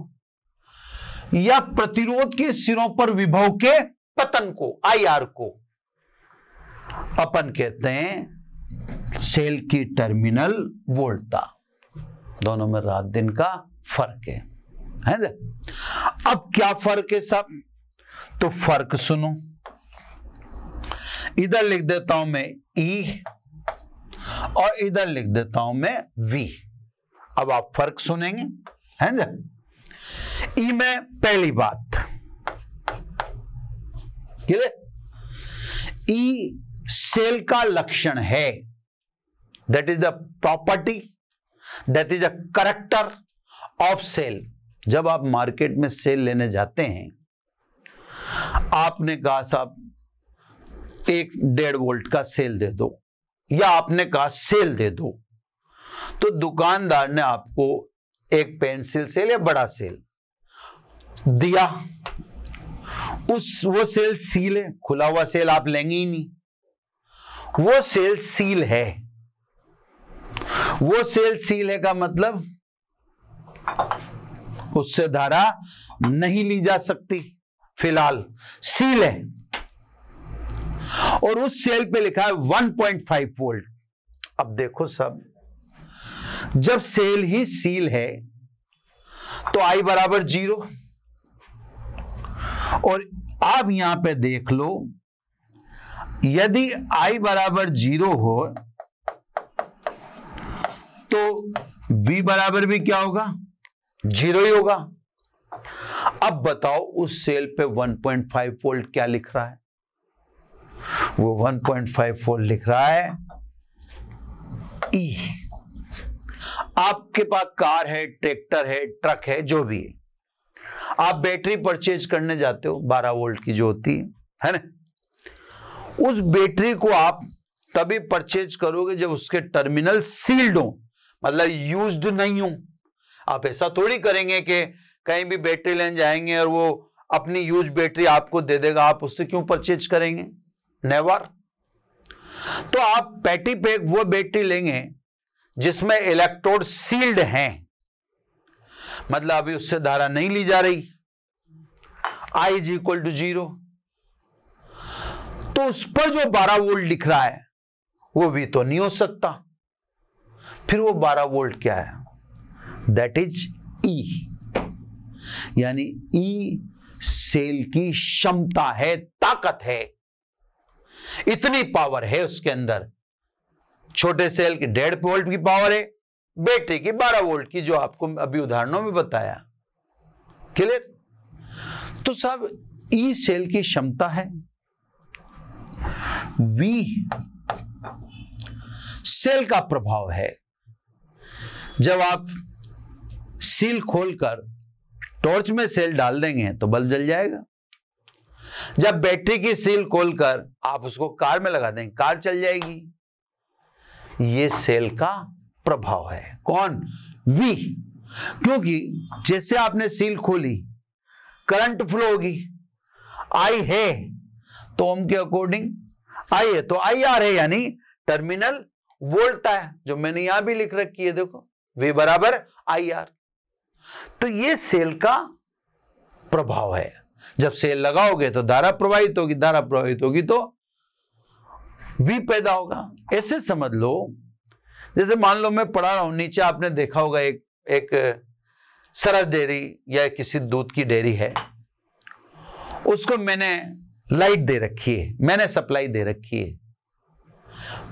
[SPEAKER 1] या प्रतिरोध के सिरों पर विभव के पतन को, IR को, अपन कहते हैं सेल की टर्मिनल वोल्टता। दोनों में रात दिन का फर्क है ना। अब क्या फर्क है सब, तो फर्क सुनो, इधर लिख देता हूं मैं E और इधर लिख देता हूं मैं V। अब आप फर्क सुनेंगे, है ना। E में पहली बात, E सेल का लक्षण है, that is the property, that is the character of cell. जब आप मार्केट में सेल लेने जाते हैं, आपने कहा साहब 1.5 वोल्ट का सेल दे दो, या आपने कहा सेल दे दो, तो दुकानदार ने आपको एक पेंसिल सेल या बड़ा सेल दिया, वो सेल सील है, खुला हुआ सेल आप लेंगे ही नहीं, वो सेल सील है। वो सेल सील है का मतलब उससे धारा नहीं ली जा सकती, फिलहाल सील है, और उस सेल पे लिखा है 1.5 वोल्ट। अब देखो सब, जब सेल ही सील है तो I बराबर 0, और आप यहां पे देख लो, यदि I बराबर 0 हो तो V बराबर भी क्या होगा, 0 ही होगा। अब बताओ उस सेल पे 1.5 वोल्ट क्या लिख रहा है, वो 1.5 वोल्ट लिख रहा है E। आपके पास कार है, ट्रैक्टर है, ट्रक है, जो भी है, आप बैटरी परचेज करने जाते हो 12 वोल्ट की जो होती है ना, उस बैटरी को आप तभी परचेज करोगे जब उसके टर्मिनल सील्ड हो, मतलब यूज्ड नहीं हो। आप ऐसा थोड़ी करेंगे कि कहीं भी बैटरी लेने जाएंगे और वो अपनी यूज बैटरी आपको दे देगा, आप उससे क्यों परचेज करेंगे, नेवर। तो आप पैटी पैक वो बैटरी लेंगे जिसमें इलेक्ट्रोड सील्ड हैं, मतलब अभी उससे धारा नहीं ली जा रही, I इज इक्वल टू 0, तो उस पर जो 12 वोल्ट लिख रहा है वो भी तो नहीं हो सकता। फिर वो 12 वोल्ट क्या है, दैट इज E, यानी E सेल की क्षमता है, ताकत है, इतनी पावर है उसके अंदर। छोटे सेल की 1.5 वोल्ट की पावर है, बैटरी की 12 वोल्ट की, जो आपको अभी उदाहरणों में बताया। क्लियर? तो सब E सेल की क्षमता है। V सेल का प्रभाव है। जब आप सील खोलकर टॉर्च में सेल डाल देंगे तो बल्ब जल जाएगा। जब बैटरी की सील खोलकर आप उसको कार में लगा देंगे, कार चल जाएगी। ये सेल का प्रभाव है। कौन? V। क्योंकि जैसे आपने सील खोली, करंट फ्लो होगी, I है तो ओम के अकॉर्डिंग I है तो IR है, यानी टर्मिनल वोल्ट है, जो मैंने यहां भी लिख रखी है, देखो V बराबर IR। तो ये सेल का प्रभाव है। जब सेल लगाओगे तो धारा प्रवाहित होगी, धारा प्रवाहित होगी तो V पैदा होगा। ऐसे समझ लो, जैसे मान लो मैं पढ़ा रहा हूं, नीचे आपने देखा होगा एक सरस डेयरी या किसी दूध की डेयरी है, उसको मैंने लाइट दे रखी है, मैंने सप्लाई दे रखी है,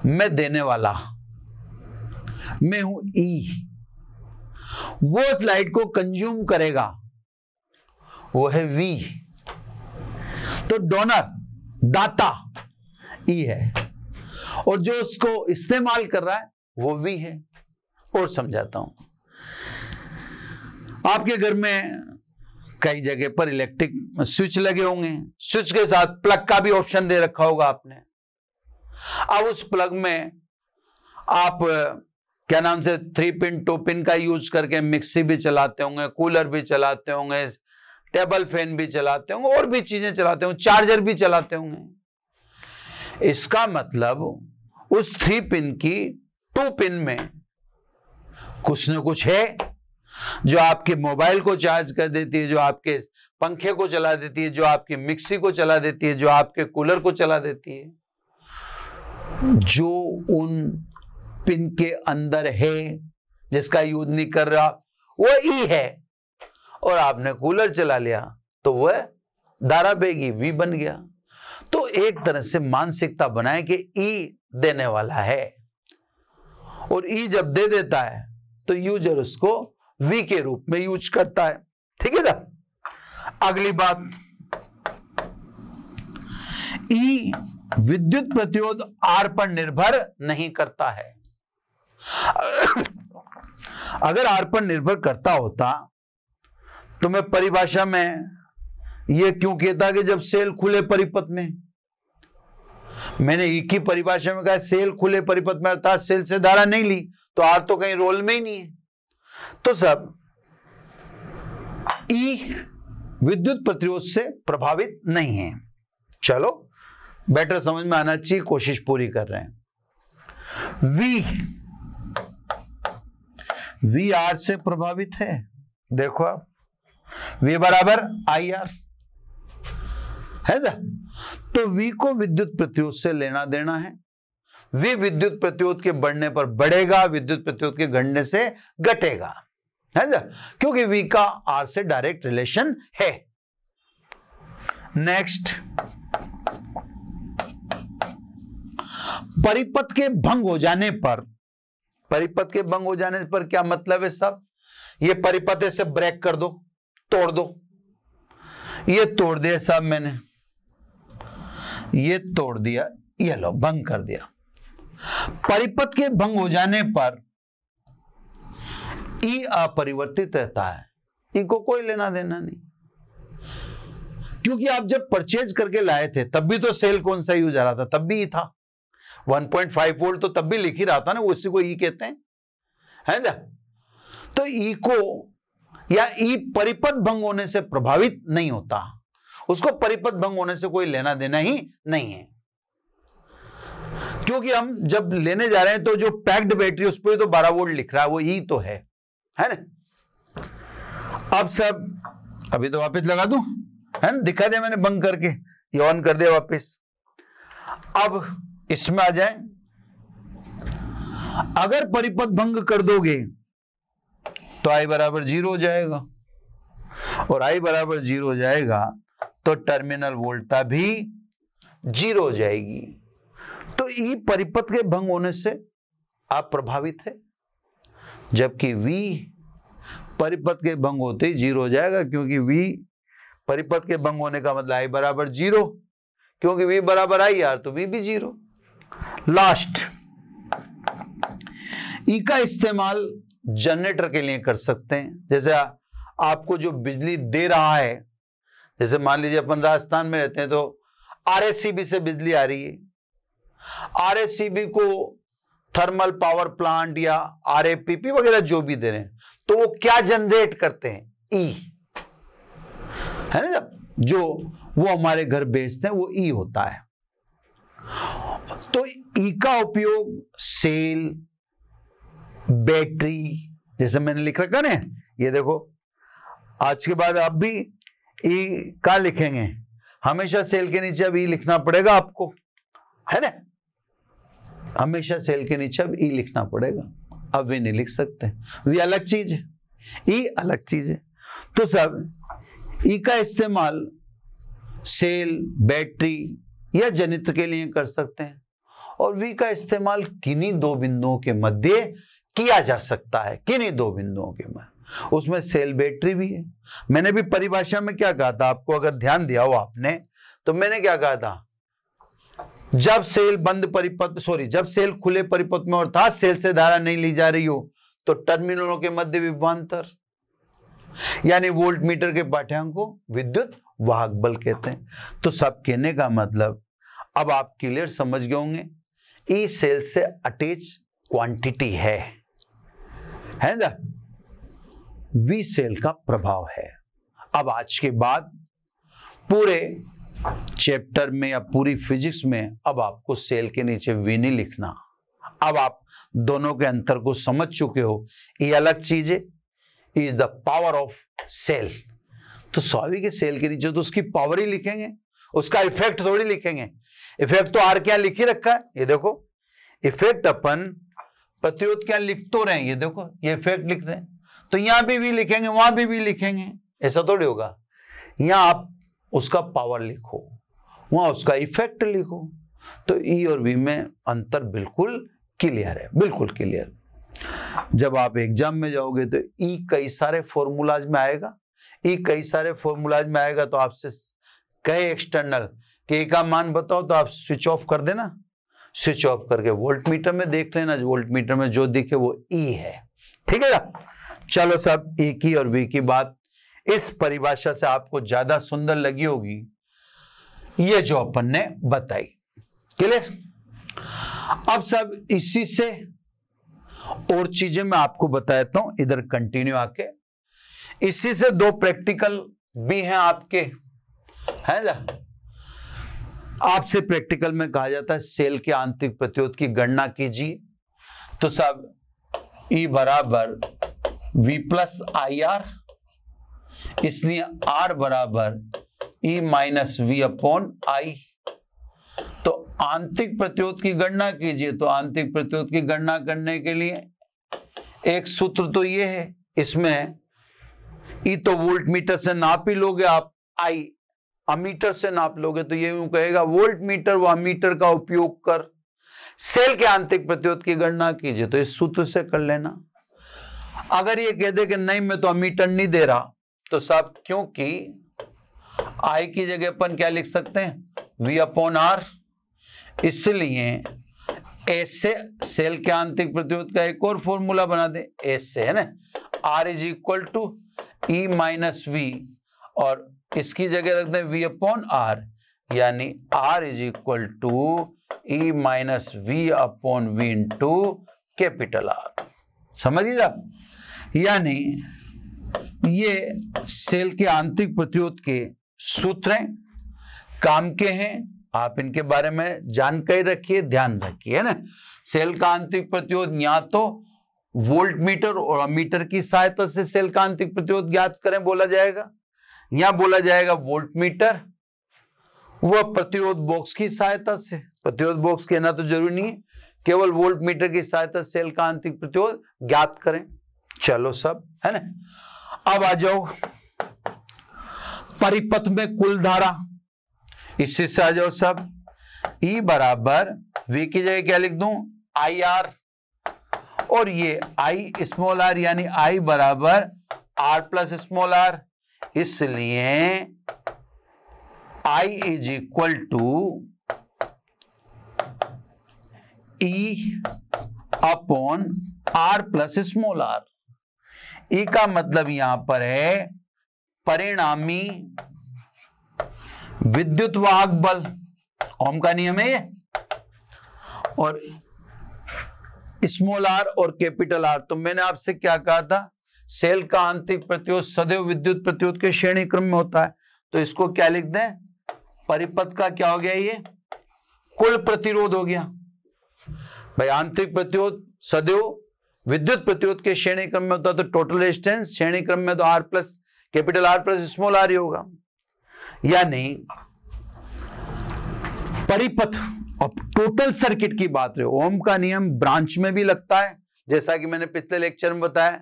[SPEAKER 1] मैं देने वाला, मैं हूं E। वो उस लाइट को कंज्यूम करेगा, वो है V। तो डोनर, दाता E है, और जो उसको इस्तेमाल कर रहा है वो V है। और समझाता हूं, आपके घर में कई जगह पर इलेक्ट्रिक स्विच लगे होंगे, स्विच के साथ प्लग का भी ऑप्शन दे रखा होगा आपने। अब उस प्लग में आप क्या नाम से 3 पिन 2 पिन का यूज करके मिक्सी भी चलाते होंगे, कूलर भी चलाते होंगे, टेबल फैन भी चलाते होंगे, और भी चीजें चलाते होंगे, चार्जर भी चलाते होंगे। इसका मतलब उस 3 पिन की 2 पिन में कुछ न कुछ है, जो आपके मोबाइल को चार्ज कर देती है, जो आपके पंखे को चला देती है, जो आपकी मिक्सी को चला देती है, जो आपके कूलर को चला देती है। जो उन पिन के अंदर है, जिसका यूज नहीं कर रहा, वो E है, और आपने कूलर चला लिया तो वह धारा बहेगी, V बन गया। तो एक तरह से मानसिकता बनाए कि E देने वाला है, और E जब दे देता है तो यूजर उसको V के रूप में यूज करता है। ठीक है ना? अगली बात, E विद्युत प्रतिरोध R पर निर्भर नहीं करता है। अगर R पर निर्भर करता होता तो मैं परिभाषा में यह क्यों कहता कि जब सेल खुले परिपथ में, मैंने E की परिभाषा में कहा सेल खुले परिपथ में, अर्थात सेल से धारा नहीं ली, तो R तो कहीं रोल में ही नहीं है। तो सब E विद्युत प्रतिरोध से प्रभावित नहीं है। चलो बेटर समझ में आना चाहिए, कोशिश पूरी कर रहे हैं। V R से प्रभावित है। देखो आप, V बराबर IR है ना, तो V को विद्युत प्रतिरोध से लेना देना है। V विद्युत प्रतिरोध के बढ़ने पर बढ़ेगा, विद्युत प्रतिरोध के घटने से घटेगा, है ना, क्योंकि V का R से डायरेक्ट रिलेशन है। नेक्स्ट, परिपथ के भंग हो जाने पर, परिपथ के भंग हो जाने पर क्या मतलब है साहब, ये परिपथ से ब्रेक कर दो, तोड़ दो, ये तोड़ दिया साहब मैंने, ये तोड़ दिया, ये लो भंग कर दिया। परिपथ के भंग हो जाने पर ई अपरिवर्तित रहता है, ई को कोई लेना देना नहीं, क्योंकि आप जब परचेज करके लाए थे तब भी तो सेल कौन सा यूज आ रहा था, तब भी ई था, 1.5 वोल्ट तो तब भी लिख ही रहा था ना, उसी को ई कहते हैं, है ना। तो ई को या ई परिपथ भंग होने से प्रभावित नहीं होता, उसको परिपथ भंग होने से कोई लेना देना ही नहीं है, क्योंकि हम जब लेने जा रहे हैं तो जो पैक्ड बैटरी उस पर तो 12 वोल्ट लिख रहा है, वो ई तो है ना। अब सब अभी तो वापस लगा दूं, है ना, दिखा दिया मैंने बंद करके, ये ऑन कर दिया वापस। अब इसमें आ जाए, अगर परिपथ भंग कर दोगे तो I बराबर 0 हो जाएगा, और I बराबर 0 हो जाएगा तो टर्मिनल वोल्टता भी 0 हो जाएगी। तो ई परिपथ के भंग होने से आप प्रभावित है, जबकि V परिपथ के भंग होते ही 0 हो जाएगा, क्योंकि V परिपथ के भंग होने का मतलब I बराबर 0, क्योंकि V बराबर IR तो V भी 0। लास्ट, ई का इस्तेमाल जनरेटर के लिए कर सकते हैं, जैसे आपको जो बिजली दे रहा है, जैसे मान लीजिए अपन राजस्थान में रहते हैं तो RSCB से बिजली आ रही है, RSCB को थर्मल पावर प्लांट या RAPP वगैरह जो भी दे रहे हैं, तो वो क्या जनरेट करते हैं, ई, है ना, जो वो हमारे घर बेचते हैं वो ई होता है। तो ई का उपयोग सेल, बैटरी, जैसे मैंने लिख रखा ना, ये देखो, आज के बाद आप भी ई का लिखेंगे, हमेशा सेल के नीचे अब ई लिखना पड़ेगा आपको, है ना, हमेशा सेल के नीचे अब ई लिखना पड़ेगा, अब वी नहीं लिख सकते, वी अलग चीज है, ई अलग चीज है। तो सब ई का इस्तेमाल सेल, बैटरी या जनित्र के लिए कर सकते हैं, और वी का इस्तेमाल किन्हीं दो बिंदुओं के मध्य किया जा सकता है, किन्हीं दो बिंदुओं के मध्य, उसमें सेल बैटरी भी है। मैंने भी परिभाषा में क्या कहा था आपको, अगर ध्यान दिया हो आपने, तो मैंने क्या कहा था, जब सेल बंद परिपथ, जब सेल खुले परिपथ में अर्थात सेल से धारा नहीं ली जा रही हो, तो टर्मिनलों के मध्य विभवांतर यानी वोल्ट मीटर के पाठ्यांक को विद्युत वाहक बल कहते हैं। तो सब कहने का मतलब अब आप क्लियर समझ गए होंगे, ई सेल से अटैच क्वांटिटी है ना, वी सेल का प्रभाव है। अब आज के बाद पूरे चैप्टर में या पूरी फिजिक्स में अब आपको सेल के नीचे वी नहीं लिखना, अब आप दोनों के अंतर को समझ चुके हो, ये अलग चीज है, is the power of cell. तो स्वाभाविक है सेल के नीचे तो उसकी पावर ही लिखेंगे, उसका इफेक्ट थोड़ी लिखेंगे, इफेक्ट तो आर क्या लिख ही रखा है, ये देखो इफेक्ट अपन प्रतिरोध क्या लिख तो रहे हैं, ये देखो ये इफेक्ट लिख रहे हैं, तो यहां भी लिखेंगे, वहां भी लिखेंगे, ऐसा थोड़ी होगा। यहां आप उसका पावर लिखो, वहां उसका इफेक्ट लिखो, तो ई और वी में अंतर बिल्कुल क्लियर है, बिल्कुल क्लियर। जब आप एग्जाम में जाओगे तो ई कई सारे फॉर्मूलाज में आएगा, ई कई सारे फॉर्मूलाज में आएगा, तो आपसे कहे एक्सटर्नल कि ई का मान बताओ, तो आप स्विच ऑफ कर देना, स्विच ऑफ करके वोल्ट मीटर में देख लेना, वोल्ट मीटर में जो दिखे वो ई है, ठीक है ना। चलो सब ई की और वी की बात इस परिभाषा से आपको ज्यादा सुंदर लगी होगी, ये जो अपन ने बताई, क्लियर। अब सब इसी से और चीजें मैं आपको बताता हूं, इधर कंटिन्यू आके, इसी से दो प्रैक्टिकल भी हैं आपके, है ना। आपसे प्रैक्टिकल में कहा जाता है सेल के आंतरिक प्रतिरोध की गणना कीजिए, तो सब E बराबर V प्लस IR, इसलिए R बराबर E minus V upon I, तो आंतरिक प्रतिरोध की गणना कीजिए, तो आंतरिक प्रतिरोध की गणना करने के लिए एक सूत्र तो ये है, इसमें ई तो वोल्ट मीटर से नाप ही लोगे आप, आई अमीटर से नाप लोगे, तो ये यूं कहेगा वोल्ट मीटर व अमीटर का उपयोग कर सेल के आंतरिक प्रतिरोध की गणना कीजिए, तो इस सूत्र से कर लेना। अगर ये कह दे कि नहीं मैं तो अमीटर नहीं दे रहा, तो साहब क्योंकि आई की जगह अपन क्या लिख सकते हैं, V अपॉन आर, इसलिए एस से सेल के आंतरिक प्रतिरोध का एक और फॉर्मूला बना दे, एस से है ना, R is equal to E minus V, और इसकी जगह रख दें V अपॉन आर, यानी R is equal to E minus V upon V into capital R. समझिए आप, यानी ये सेल के आंतरिक प्रतिरोध के सूत्र हैं, काम के हैं, आप इनके बारे में जानकारी रखिए, ध्यान रखिए, है ना। सेल का आंतरिक प्रतिरोध या तो वोल्ट मीटर और अमीटर की सहायता से सेल का आंतरिक प्रतिरोध ज्ञात करें बोला जाएगा, या बोला जाएगा वोल्ट मीटर व प्रतिरोध बॉक्स की सहायता से। प्रतिरोध बॉक्स कहना तो जरूरी नहीं है, केवल वोल्ट मीटर की सहायता से सेल का आंतरिक प्रतिरोध ज्ञात करें। चलो सब, है ना। अब आ जाओ परिपथ में कुल धारा, इससे से आ जाओ सब। E बराबर V की जगह क्या लिख दूं, आई आर, और ये I स्मॉल आर, यानी I बराबर R प्लस स्मॉल आर, इसलिए I is equal to E upon R plus small R. E का मतलब यहां पर है परिणामी विद्युत वाहक बल, ओम का नियम है ये, और स्मॉल आर और कैपिटल आर। तो मैंने आपसे क्या कहा था, सेल का आंतरिक प्रतिरोध सदैव विद्युत प्रतिरोध के श्रेणी क्रम में होता है, तो इसको क्या लिख दें, परिपथ का क्या हो गया, ये कुल प्रतिरोध हो गया। भाई आंतरिक प्रतिरोध सदैव विद्युत प्रतिरोध के श्रेणी क्रम में होता है, तो टोटल रेजिस्टेंस श्रेणी क्रम में तो R plus capital R plus small R ही होगा। यानी परिपथ और टोटल सर्किट की बात रहे, ओम का नियम ब्रांच में भी लगता है, जैसा कि मैंने पिछले लेक्चर में बताया,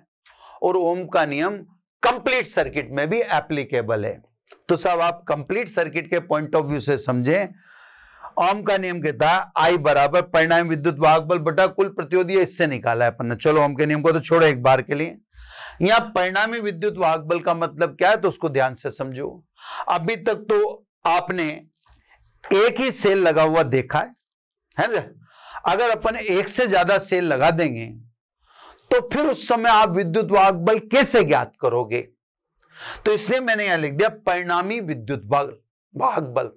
[SPEAKER 1] और ओम का नियम कंप्लीट सर्किट में भी एप्लीकेबल है। तो साहब आप कंप्लीट सर्किट के पॉइंट ऑफ व्यू से समझें, ओम का नियम कहता है आई बराबर परिणामी विद्युत वाहक बल बटा कुल प्रतिरोध, ये इससे निकाला है अपन ने। चलो ओम के नियम को तो छोड़ो एक बार के लिए, यहां परिणामी विद्युत वाहक बल का मतलब क्या है, तो उसको ध्यान से समझो। अभी तक तो आपने एक ही सेल लगा हुआ देखा है ना। अगर अपन एक से ज्यादा सेल लगा देंगे तो फिर उस समय आप विद्युत वाहक बल कैसे ज्ञात करोगे, तो इसलिए मैंने यहां लिख दिया परिणामी विद्युत वाहक बल।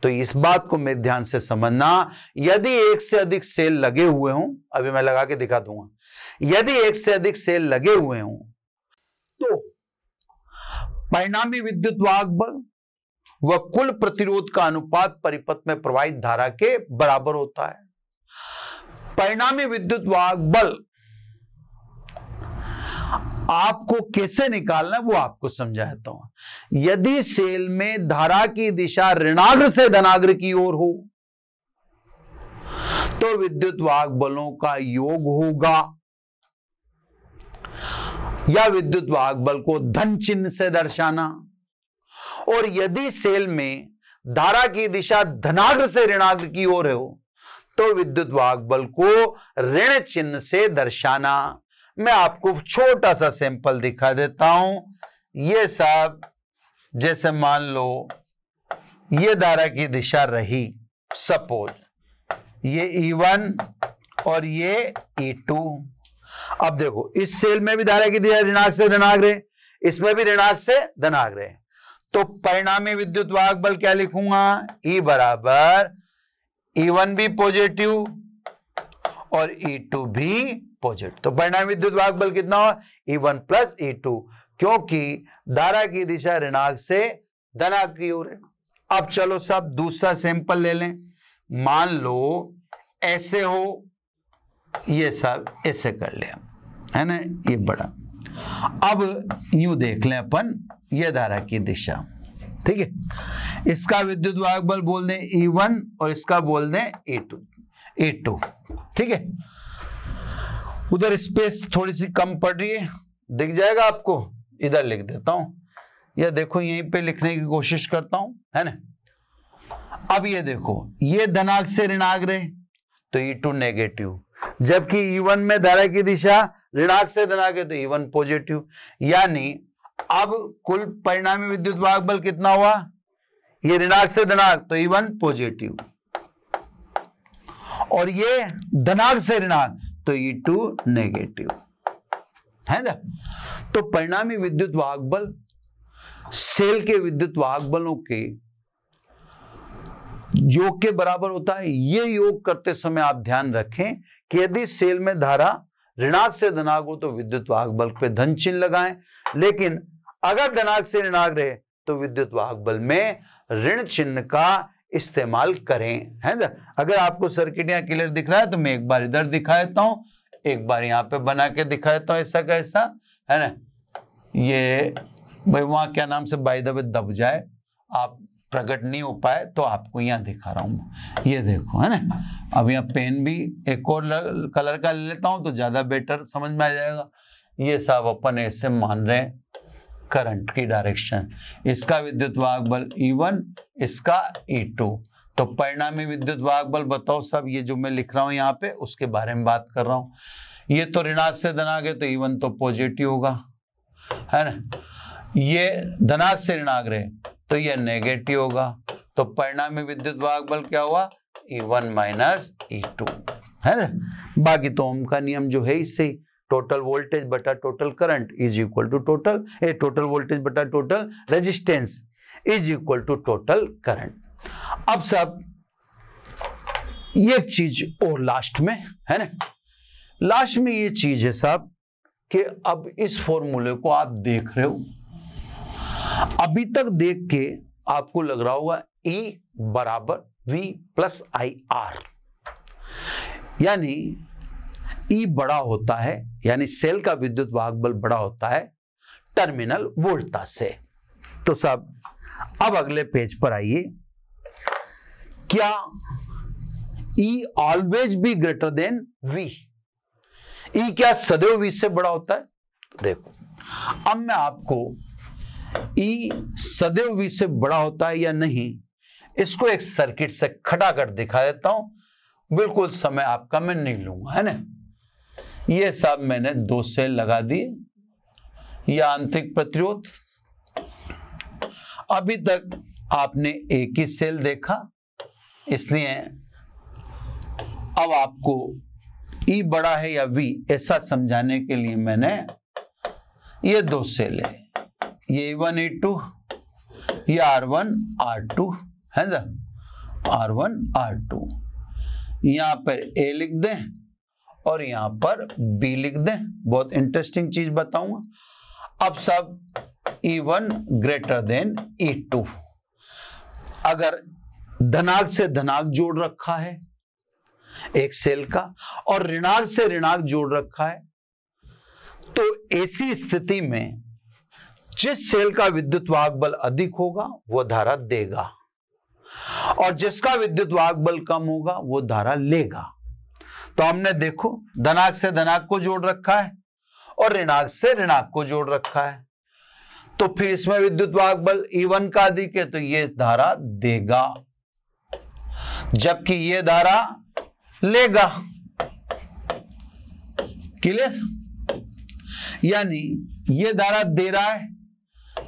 [SPEAKER 1] तो इस बात को मैं ध्यान से समझना, यदि एक से अधिक सेल लगे हुए हों, अभी मैं लगा के दिखा दूंगा, यदि एक से अधिक सेल लगे हुए हों तो परिणामी विद्युत वाहक बल व कुल प्रतिरोध का अनुपात परिपथ में प्रवाहित धारा के बराबर होता है। परिणामी विद्युत वाहक बल आपको कैसे निकालना है वो आपको समझाता हूं। यदि सेल में धारा की दिशा ऋणाग्र से धनाग्र की ओर हो तो विद्युत वाहक बलों का योग होगा, या विद्युत वाहक बल को धन चिन्ह से दर्शाना। और यदि सेल में धारा की दिशा धनाग्र से ऋणाग्र की ओर हो तो विद्युत वाहक बल को ऋण चिन्ह से दर्शाना। मैं आपको छोटा सा सैंपल दिखा देता हूं। ये सब जैसे मान लो ये धारा की दिशा रही, सपोज ये E1 और ये E2। अब देखो इस सेल में भी धारा की दिशा ऋणाग्र से धनाग्र है, इसमें भी ऋणाग्र से धनाग्र है, तो परिणामी विद्युत वाहक बल क्या लिखूंगा, E बराबर E1 भी पॉजिटिव और E2 भी पॉजिटिव। तो परिणामी विद्युत वाहक बल कितना हो, E1 प्लस E2, क्योंकि धारा की दिशा ऋणाग्र से धनाग्र की ओर है। अब चलो सब दूसरा सैंपल ले लें। मान लो ऐसे हो, ये सब ऐसे कर ले, है ना, ये बड़ा। अब यूं देख लें अपन, ये धारा की दिशा, ठीक है। इसका विद्युत वाहक बल बोल दें E1 और इसका बोल दें E2, ठीक है। उधर स्पेस थोड़ी सी कम पड़ रही है, दिख जाएगा आपको, इधर लिख देता हूं, या देखो यहीं पे लिखने की कोशिश करता हूं, है ना। अब ये देखो, ये धनात्मक से ऋणात्मक रहे तो E2 नेगेटिव, जबकि E1 में धारा की दिशा ऋणात्मक से धनात्मक है तो E1 पॉजिटिव। यानी अब कुल परिणामी विद्युत वाहक बल कितना हुआ, ये ऋणात्मक से धनात्मक तो E1 पॉजिटिव, और ये धनात्मक से ऋणात्मक तो E2 नेगेटिव, है ना। तो परिणामी विद्युत वाहक बल सेल के विद्युत वाहक बलों के योग के बराबर होता है। ये योग करते समय आप ध्यान रखें कि यदि सेल में धारा ऋणात्मक से धनात्मक हो तो विद्युत वाहक बल पे धन चिन्ह लगाएं, लेकिन अगर धनात्मक से ऋणात्मक रहे तो विद्युत वाहक बल में ऋण चिन्ह का इस्तेमाल करें, है ना। अगर आपको सर्किट यहाँ क्लियर दिख रहा है तो मैं एक बार इधर दिखा देता हूं, एक बार यहाँ पे बना के दिखा देता हूं, ऐसा कैसा, है ना। ये भाई वहां क्या नाम से बाय द वे दब जाए, आप प्रकट नहीं हो पाए तो आपको यहाँ दिखा रहा हूं, ये देखो, है ना। अब यहाँ पेन भी एक और कलर का ले लेता हूं तो ज्यादा बेटर समझ में आ जाएगा। ये सब अपन ऐसे मान रहे हैं करंट की डायरेक्शन, इसका विद्युत वाहक बल E1, इसका E2, तो परिणामी विद्युत वाहक बल बताओ सब, ये जो मैं लिख रहा हूं यहाँ पे उसके बारे में बात कर रहा हूं। ये तो ऋणात्मक से धनात्मक है तो E1 तो पॉजिटिव होगा, है ना। ये धनात्मक से ऋणात्मक रहे तो ये नेगेटिव होगा, तो परिणामी विद्युत वाहक बल क्या हुआ, E1 माइनस E2, है ना। बाकी तो ओम का नियम जो है इससे टोटल वोल्टेज बटा total current is equal to total voltage बटा total resistance is equal to total current. अब सब ये चीज और लास्ट में, है ना, लास्ट में ये चीज है साहब कि अब इस फॉर्मूले को आप देख रहे हो, अभी तक देख के आपको लग रहा होगा E बराबर V प्लस IR, यानी E बड़ा होता है, यानी सेल का विद्युत वाहक बल बड़ा होता है टर्मिनल वोल्टेज से। तो साहब अब अगले पेज पर आइए, क्या E always be greater than V, E क्या सदैव V से बड़ा होता है। तो देखो अब मैं आपको E सदैव V से बड़ा होता है या नहीं इसको एक सर्किट से खड़ा कर दिखा देता हूं, बिल्कुल समय आपका मैं नहीं लूंगा, है ना। ये सब मैंने 2 सेल लगा दिए, यह आंतरिक प्रतिरोध, अभी तक आपने एक ही सेल देखा, इसलिए अब आपको E बड़ा है या V ऐसा समझाने के लिए मैंने ये 2 सेल है, ये E1 E2, ये R1 R2, है ना, R1 R2, यहां पर A लिख दें और यहां पर B लिख दें। बहुत इंटरेस्टिंग चीज बताऊंगा। अब सब E1 ग्रेटर देन E2, अगर धनात्मक से धनात्मक जोड़ रखा है एक सेल का और ऋणात्मक से ऋणात्मक जोड़ रखा है, तो ऐसी स्थिति में जिस सेल का विद्युत वाहक बल अधिक होगा वो धारा देगा और जिसका विद्युत वाहक बल कम होगा वो धारा लेगा। तो हमने देखो धनात्मक से धनात्मक को जोड़ रखा है और ऋणात्मक से ऋणात्मक को जोड़ रखा है, तो फिर इसमें विद्युत वाहक बल E1 का अधिक है तो ये धारा देगा जबकि ये धारा लेगा। क्लियर, यानी ये धारा दे रहा है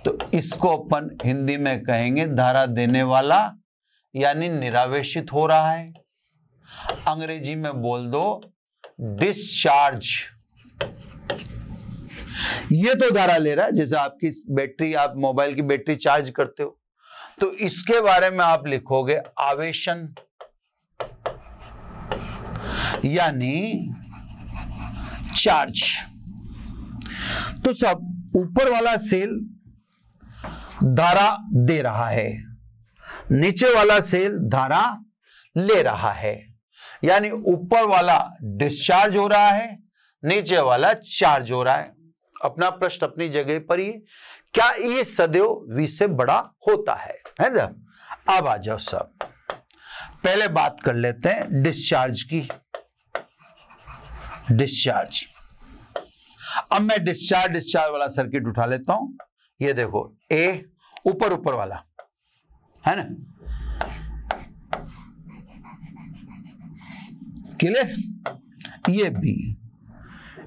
[SPEAKER 1] तो इसको अपन हिंदी में कहेंगे धारा देने वाला, यानी निरावेशित हो रहा है। अंग्रेजी में बोल दो डिस्चार्ज। ये तो धारा ले रहा है, जैसे आपकी बैटरी, आप मोबाइल की बैटरी चार्ज करते हो तो इसके बारे में आप लिखोगे आवेशन, यानी चार्ज। तो सब ऊपर वाला सेल धारा दे रहा है, नीचे वाला सेल धारा ले रहा है, यानी ऊपर वाला डिस्चार्ज हो रहा है, नीचे वाला चार्ज हो रहा है। अपना प्रश्न अपनी जगह पर ही, क्या E सदैव V से बड़ा होता है ना? अब आ जाओ सब, पहले बात कर लेते हैं डिस्चार्ज की। डिस्चार्ज, अब मैं डिस्चार्ज वाला सर्किट उठा लेता हूं। ये देखो A ऊपर वाला है ना, क्लियर? ये B,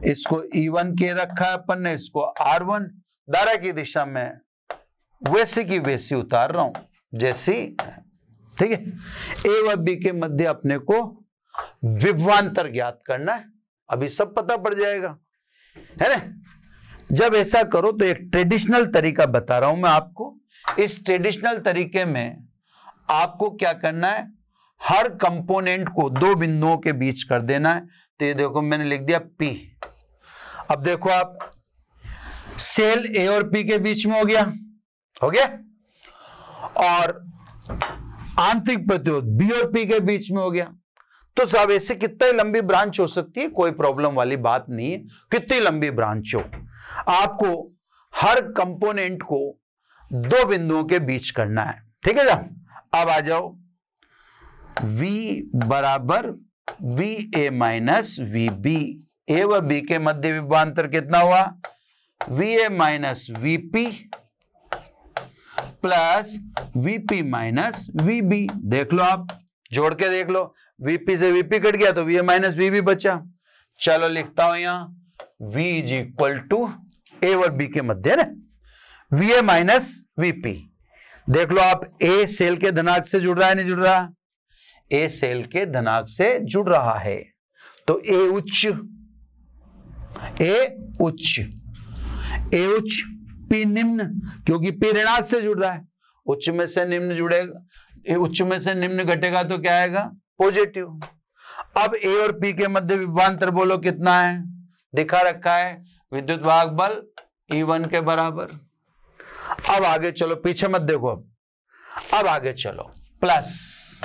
[SPEAKER 1] इसको E1 के रखा है अपन ने, इसको R1, धारा की दिशा में वैसी की वैसी उतार रहा हूं जैसी, ठीक है। A व B के मध्य अपने को विभवांतर ज्ञात करना है, अभी सब पता पड़ जाएगा, है ना। जब ऐसा करो तो एक ट्रेडिशनल तरीका बता रहा हूं मैं आपको। इस ट्रेडिशनल तरीके में आपको क्या करना है, हर कंपोनेंट को दो बिंदुओं के बीच कर देना है। तो ये देखो मैंने लिख दिया P। अब देखो आप, सेल A और P के बीच में हो गया, और आंतरिक प्रतिरोध B और P के बीच में हो गया। तो साहब ऐसे कितनी लंबी ब्रांच हो सकती है, कोई प्रॉब्लम वाली बात नहीं है, कितनी लंबी ब्रांच हो, आपको हर कंपोनेंट को दो बिंदुओं के बीच करना है, ठीक है ना। अब आ जाओ, V बराबर VA माइनस VB, A व B के मध्य विभवांतर कितना हुआ, VA minus VP plus VP minus VB। देख लो आप, जोड़ के देख लो, VP से VP कट गया तो VA माइनस VB बचा। चलो लिखता हूं यहां V is equal to A और B के मध्य ना, VA माइनस VP। देख लो आप, A सेल के धनाक से जुड़ रहा है, नहीं जुड़ रहा? A सेल के धनाक से जुड़ रहा है, तो A उच्च, P निम्न, क्योंकि P ऋणात्मक से जुड़ रहा है, उच्च में से निम्न जुड़ेगा, उच्च में से निम्न घटेगा तो क्या आएगा, पॉजिटिव। अब A और P के मध्य विभवांतर बोलो कितना है, दिखा रखा है, विद्युत वाहक बल E1 के बराबर। अब आगे चलो, पीछे मत देखो, अब आगे चलो, प्लस,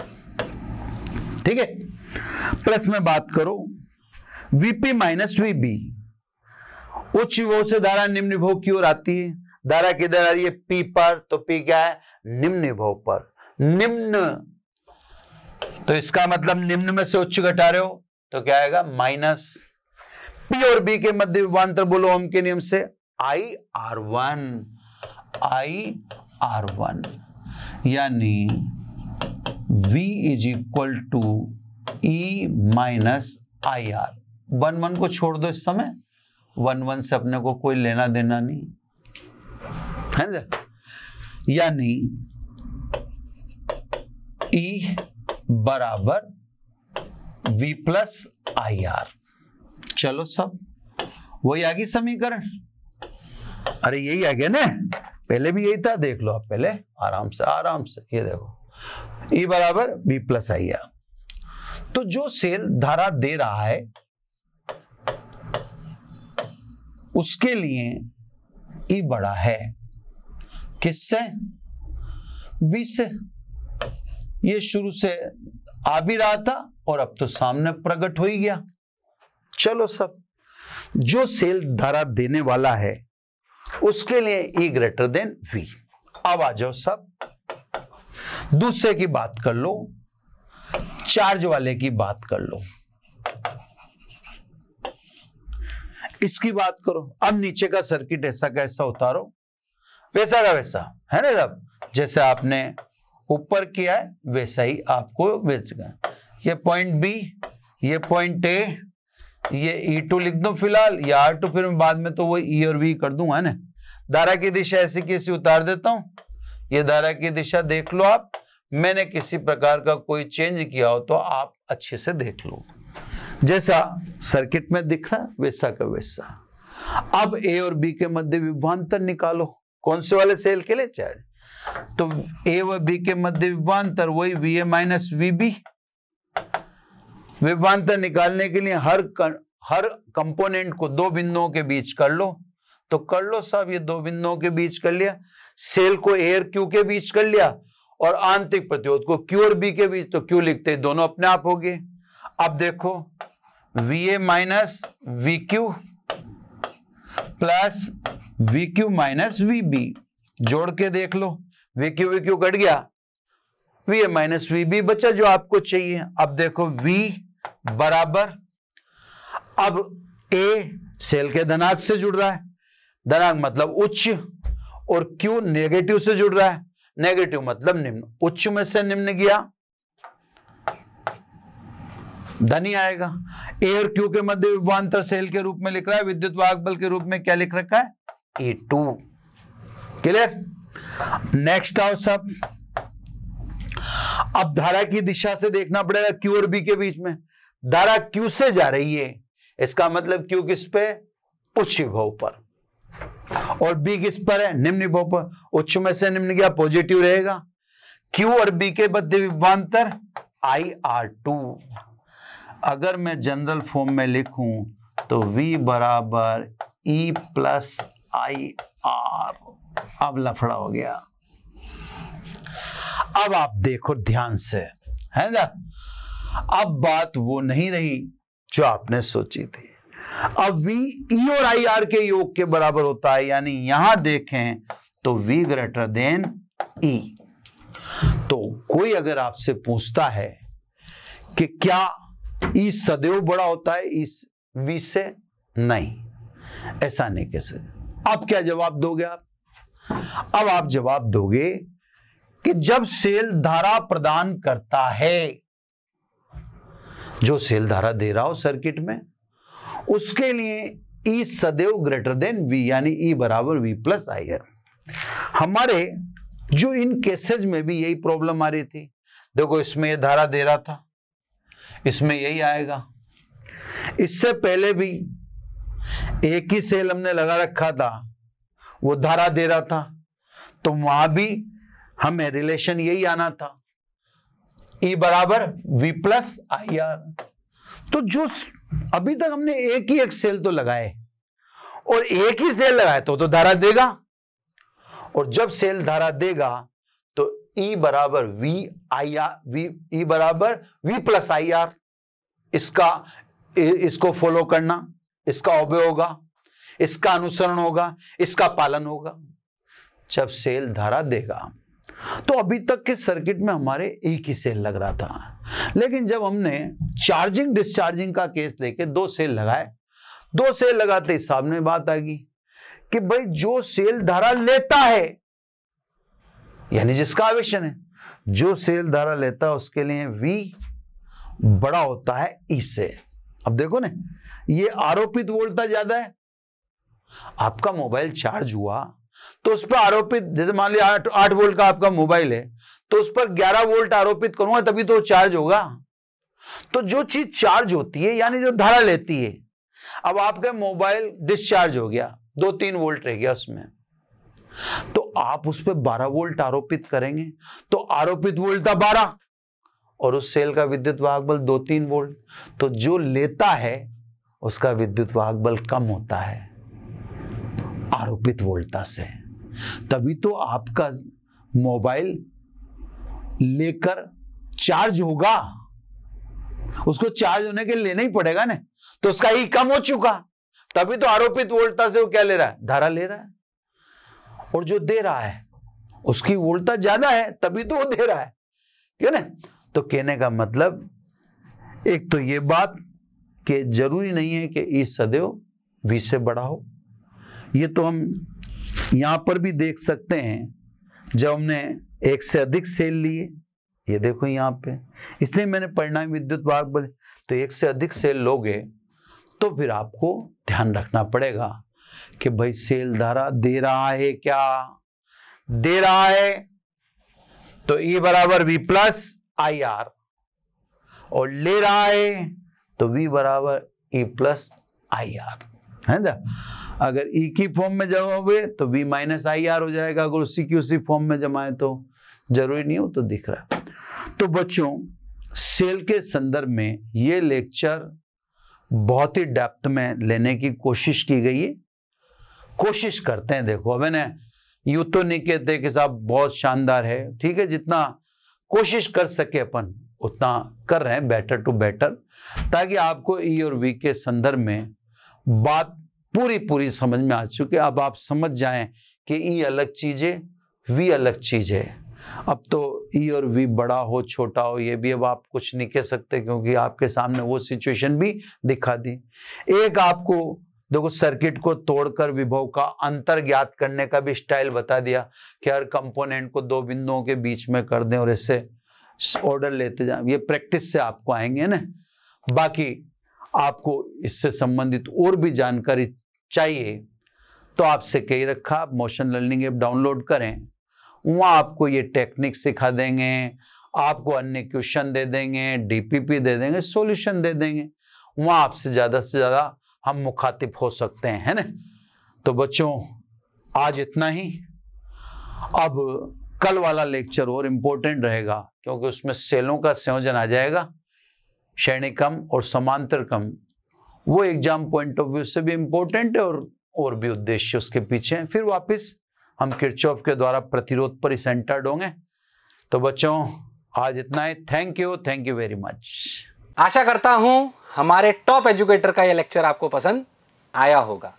[SPEAKER 1] ठीक है। प्लस में बात करो, VP माइनस VB, उच्च विभव से धारा निम्न विभव की ओर आती है, धारा किधर आ रही है, P पर, तो P क्या है, निम्न विभव पर, निम्न, तो इसका मतलब निम्न में से उच्च घटा रहे हो तो क्या आएगा, माइनस। P और B के मध्य विभवांतर बोलो ओम के नियम से, IR1, यानी V is equal to E minus IR। 1 को छोड़ दो इस समय, 1 से अपने को कोई लेना देना नहीं है ना, यानी E बराबर V प्लस IR। चलो सब वही आ गई समीकरण, अरे यही आ गया ना, पहले भी यही था, देख लो आप पहले, आराम से ये देखो, E बराबर V प्लस IR। तो जो सेल धारा दे रहा है उसके लिए E बड़ा है, किससे, V से। ये शुरू से आ भी रहा था और अब तो सामने प्रकट हो ही गया। चलो सब, जो सेल धारा देने वाला है उसके लिए E ग्रेटर देन V। अब आ जाओ सब, दूसरे की बात कर लो, चार्ज वाले की बात कर लो, इसकी बात करो। अब नीचे का सर्किट ऐसा कैसा उतारो, वैसा का वैसा, है ना सब, जैसे आपने ऊपर किया है वैसा ही आपको वैसा। ये पॉइंट B, ये पॉइंट A, ये E2 लिख दो फिलहाल, या R2 फिर मैं बाद में तो वो E और V कर दूंगा, है ना। धारा की दिशा ऐसी कैसी उतार देता हूं, ये धारा की दिशा देख लो आप, मैंने किसी प्रकार का कोई चेंज किया हो तो आप अच्छे से देख लो, जैसा सर्किट में दिख रहा है वैसा का वैसा। अब A और B के मध्य विभवांतर निकालो, कौन से वाले सेल के लिए, चाहे तो A व B के मध्य विभवांतर वही VA माइनस VB। विभवांतर निकालने के लिए हर कंपोनेंट को दो बिंदुओं के बीच कर लो, तो कर लो साहब, ये दो बिंदुओं के बीच कर लिया, सेल को A और Q के बीच कर लिया, और आंतरिक प्रतिरोध को Q और B के बीच, तो Q लिखते दोनों अपने आप हो गए। अब देखो VA minus VQ plus V Q minus V B, जोड़ के देख लो, वी क्यू कट गया, V A minus V B बचा जो आपको चाहिए। अब देखो v बराबर, अब a सेल के धनाक से जुड़ रहा है, धनाक मतलब उच्च, और q नेगेटिव से जुड़ रहा है, नेगेटिव मतलब निम्न, उच्च में से निम्न गया धन ही आएगा। ए और क्यू के मध्य विभवांतर सेल के रूप में लिख रहा है, विद्युत वाहक बल के रूप में क्या लिख रखा है, E2। क्लियर? नेक्स्ट आओ सब, अब धारा की दिशा से देखना पड़ेगा क्यू और बी के बीच में, धारा क्यू से जा रही है, इसका मतलब क्यू किस पे, उच्च विभव पर, और बी किस पर है, निम्न विभव पर। उच्च में से निम्न गया, पॉजिटिव रहेगा। क्यू और बी के मध्य विभवांतर IR2। अगर मैं जनरल फॉर्म में लिखूं तो V बराबर E प्लस IR। अब लफड़ा हो गया। अब आप देखो ध्यान से, है ना, अब बात वो नहीं रही जो आपने सोची थी। अब V E और IR के योग के बराबर होता है, यानी यहां देखें तो V ग्रेटर देन E। तो कोई अगर आपसे पूछता है कि क्या E सदैव बड़ा होता है इस V से, नहीं, ऐसा नहीं कह सकते। अब क्या जवाब दोगे आप? अब आप जवाब दोगे कि जब सेल धारा प्रदान करता है, जो सेल धारा दे रहा हो सर्किट में, उसके लिए E सदैव ग्रेटर देन V, यानी E बराबर V प्लस IR। हमारे जो इन केसेज में भी यही प्रॉब्लम आ रही थी। देखो इसमें ये धारा दे रहा था, इसमें यही आएगा। इससे पहले भी एक ही सेल हमने लगा रखा था, वो धारा दे रहा था, तो वहां भी हमें रिलेशन यही आना था, E बराबर V प्लस IR। तो जो अभी तक हमने एक ही एक सेल तो लगाए, और एक ही सेल लगाए तो धारा देगा, और जब सेल धारा देगा तो E बराबर E बराबर V प्लस IR। इसको फॉलो करना, इसका ऑबे होगा, इसका अनुसरण होगा, इसका पालन होगा जब सेल धारा देगा। तो अभी तक के सर्किट में हमारे एक ही सेल लग रहा था, लेकिन जब हमने चार्जिंग डिस्चार्जिंग का केस लेके दो सेल लगाए, दो सेल लगाते ही सामने बात आ गई कि भाई जो सेल धारा लेता है, यानी जिसका आवेशन है, जो सेल धारा लेता है उसके लिए V बड़ा होता है E से। अब देखो ना, ये आरोपित वोल्टेज ज्यादा है। आपका मोबाइल चार्ज हुआ तो उस पर आरोपित, जैसे मान लिया 8 वोल्ट का आपका मोबाइल है, तो उस पर 11 वोल्ट आरोपित करूंगा तभी तो चार्ज होगा। तो जो चीज चार्ज होती है, यानी जो धारा लेती है, अब आपका मोबाइल डिस्चार्ज हो गया, 2-3 वोल्ट रह गया उसमें, तो आप उस पर 12 वोल्ट आरोपित करेंगे, तो आरोपित वोल्ट था 12, और उस सेल का विद्युत वाहक बल 2-3 वोल्ट, तो जो लेता है उसका विद्युत वाहक बल कम होता है आरोपित वोल्टता से। तभी तो आपका मोबाइल लेकर चार्ज होगा, उसको चार्ज होने के लिए लेना ही पड़ेगा ना, तो उसका ही कम हो चुका, तभी तो आरोपित वोल्टता से वो क्या ले रहा है, धारा ले रहा है। और जो दे रहा है उसकी वोल्टता ज्यादा है, तभी तो वो दे रहा है, क्यों ना। तो कहने का मतलब एक तो ये बात कि जरूरी नहीं है कि E सदैव V से बड़ा हो। ये तो हम यहां पर भी देख सकते हैं, जब हमने एक से अधिक सेल लिए, ये देखो यहां पे, इसलिए मैंने परिणामी विद्युत वाहक बल, तो एक से अधिक सेल लोगे तो फिर आपको ध्यान रखना पड़ेगा कि भाई सेल धारा दे रहा है, क्या दे रहा है, तो E बराबर V प्लस IR, और ले रहा है तो V बराबर E प्लस IR, है ना। अगर E की फॉर्म में जमाओगे तो V माइनस IR हो जाएगा, अगर उसी की उसी फॉर्म में जमाए तो जरूरी नहीं हो तो दिख रहा है। तो बच्चों, सेल के संदर्भ में ये लेक्चर बहुत ही डेप्थ में लेने की कोशिश की गई है, कोशिश करते हैं। देखो अब मैंने यूं तो नहीं कहते कि साहब बहुत शानदार है, ठीक है, जितना कोशिश कर सके अपन उतना कर रहे हैं, बेटर टू बेटर, ताकि आपको E और V के संदर्भ में बात पूरी समझ में आ चुकी है। अब आप समझ जाएं कि ई अलग चीज है, वी अलग चीज है। अब तो ई और वी बड़ा हो छोटा हो ये भी अब आप कुछ नहीं कह सकते, क्योंकि आपके सामने वो सिचुएशन भी दिखा दी। एक आपको देखो सर्किट को तोड़कर विभव का अंतर ज्ञात करने का भी स्टाइल बता दिया कि हर कंपोनेंट को दो बिंदुओं के बीच में कर दें और इससे ऑर्डर लेते जाएं। ये प्रैक्टिस से आपको आएंगे ना। बाकी आपको इससे संबंधित और भी जानकारी चाहिए तो आपसे कही रखा, आप मोशन लर्निंग ऐप डाउनलोड करें, वहां आपको ये टेक्निक सिखा देंगे, आपको अन्य क्वेश्चन दे देंगे, डीपीपी दे देंगे, सॉल्यूशन दे देंगे। वहां आपसे ज्यादा से ज्यादा हम मुखातिब हो सकते हैं, है ना। तो बच्चों आज इतना ही। अब कल वाला लेक्चर और इंपॉर्टेंट रहेगा, क्योंकि उसमें सेलों का संयोजन आ जाएगा, श्रेणीक्रम और समांतरक्रम। वो एग्जाम पॉइंट ऑफ व्यू से भी इंपॉर्टेंट है और भी उद्देश्य उसके पीछे हैं। फिर वापस हम किरचॉफ के द्वारा प्रतिरोध पर ही सेंटर्ड होंगे। तो बच्चों आज इतना ही। Thank you very much.
[SPEAKER 2] आशा करता हूं हमारे टॉप एजुकेटर का यह लेक्चर आपको पसंद आया होगा।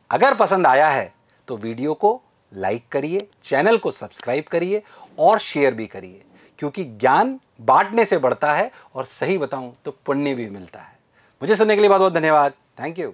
[SPEAKER 2] अगर पसंद आया है तो वीडियो को लाइक करिए, चैनल को सब्सक्राइब करिए और शेयर भी करिए, क्योंकि ज्ञान बांटने से बढ़ता है और सही बताऊं तो पुण्य भी मिलता है। मुझे सुनने के लिए बहुत बहुत धन्यवाद। Thank you.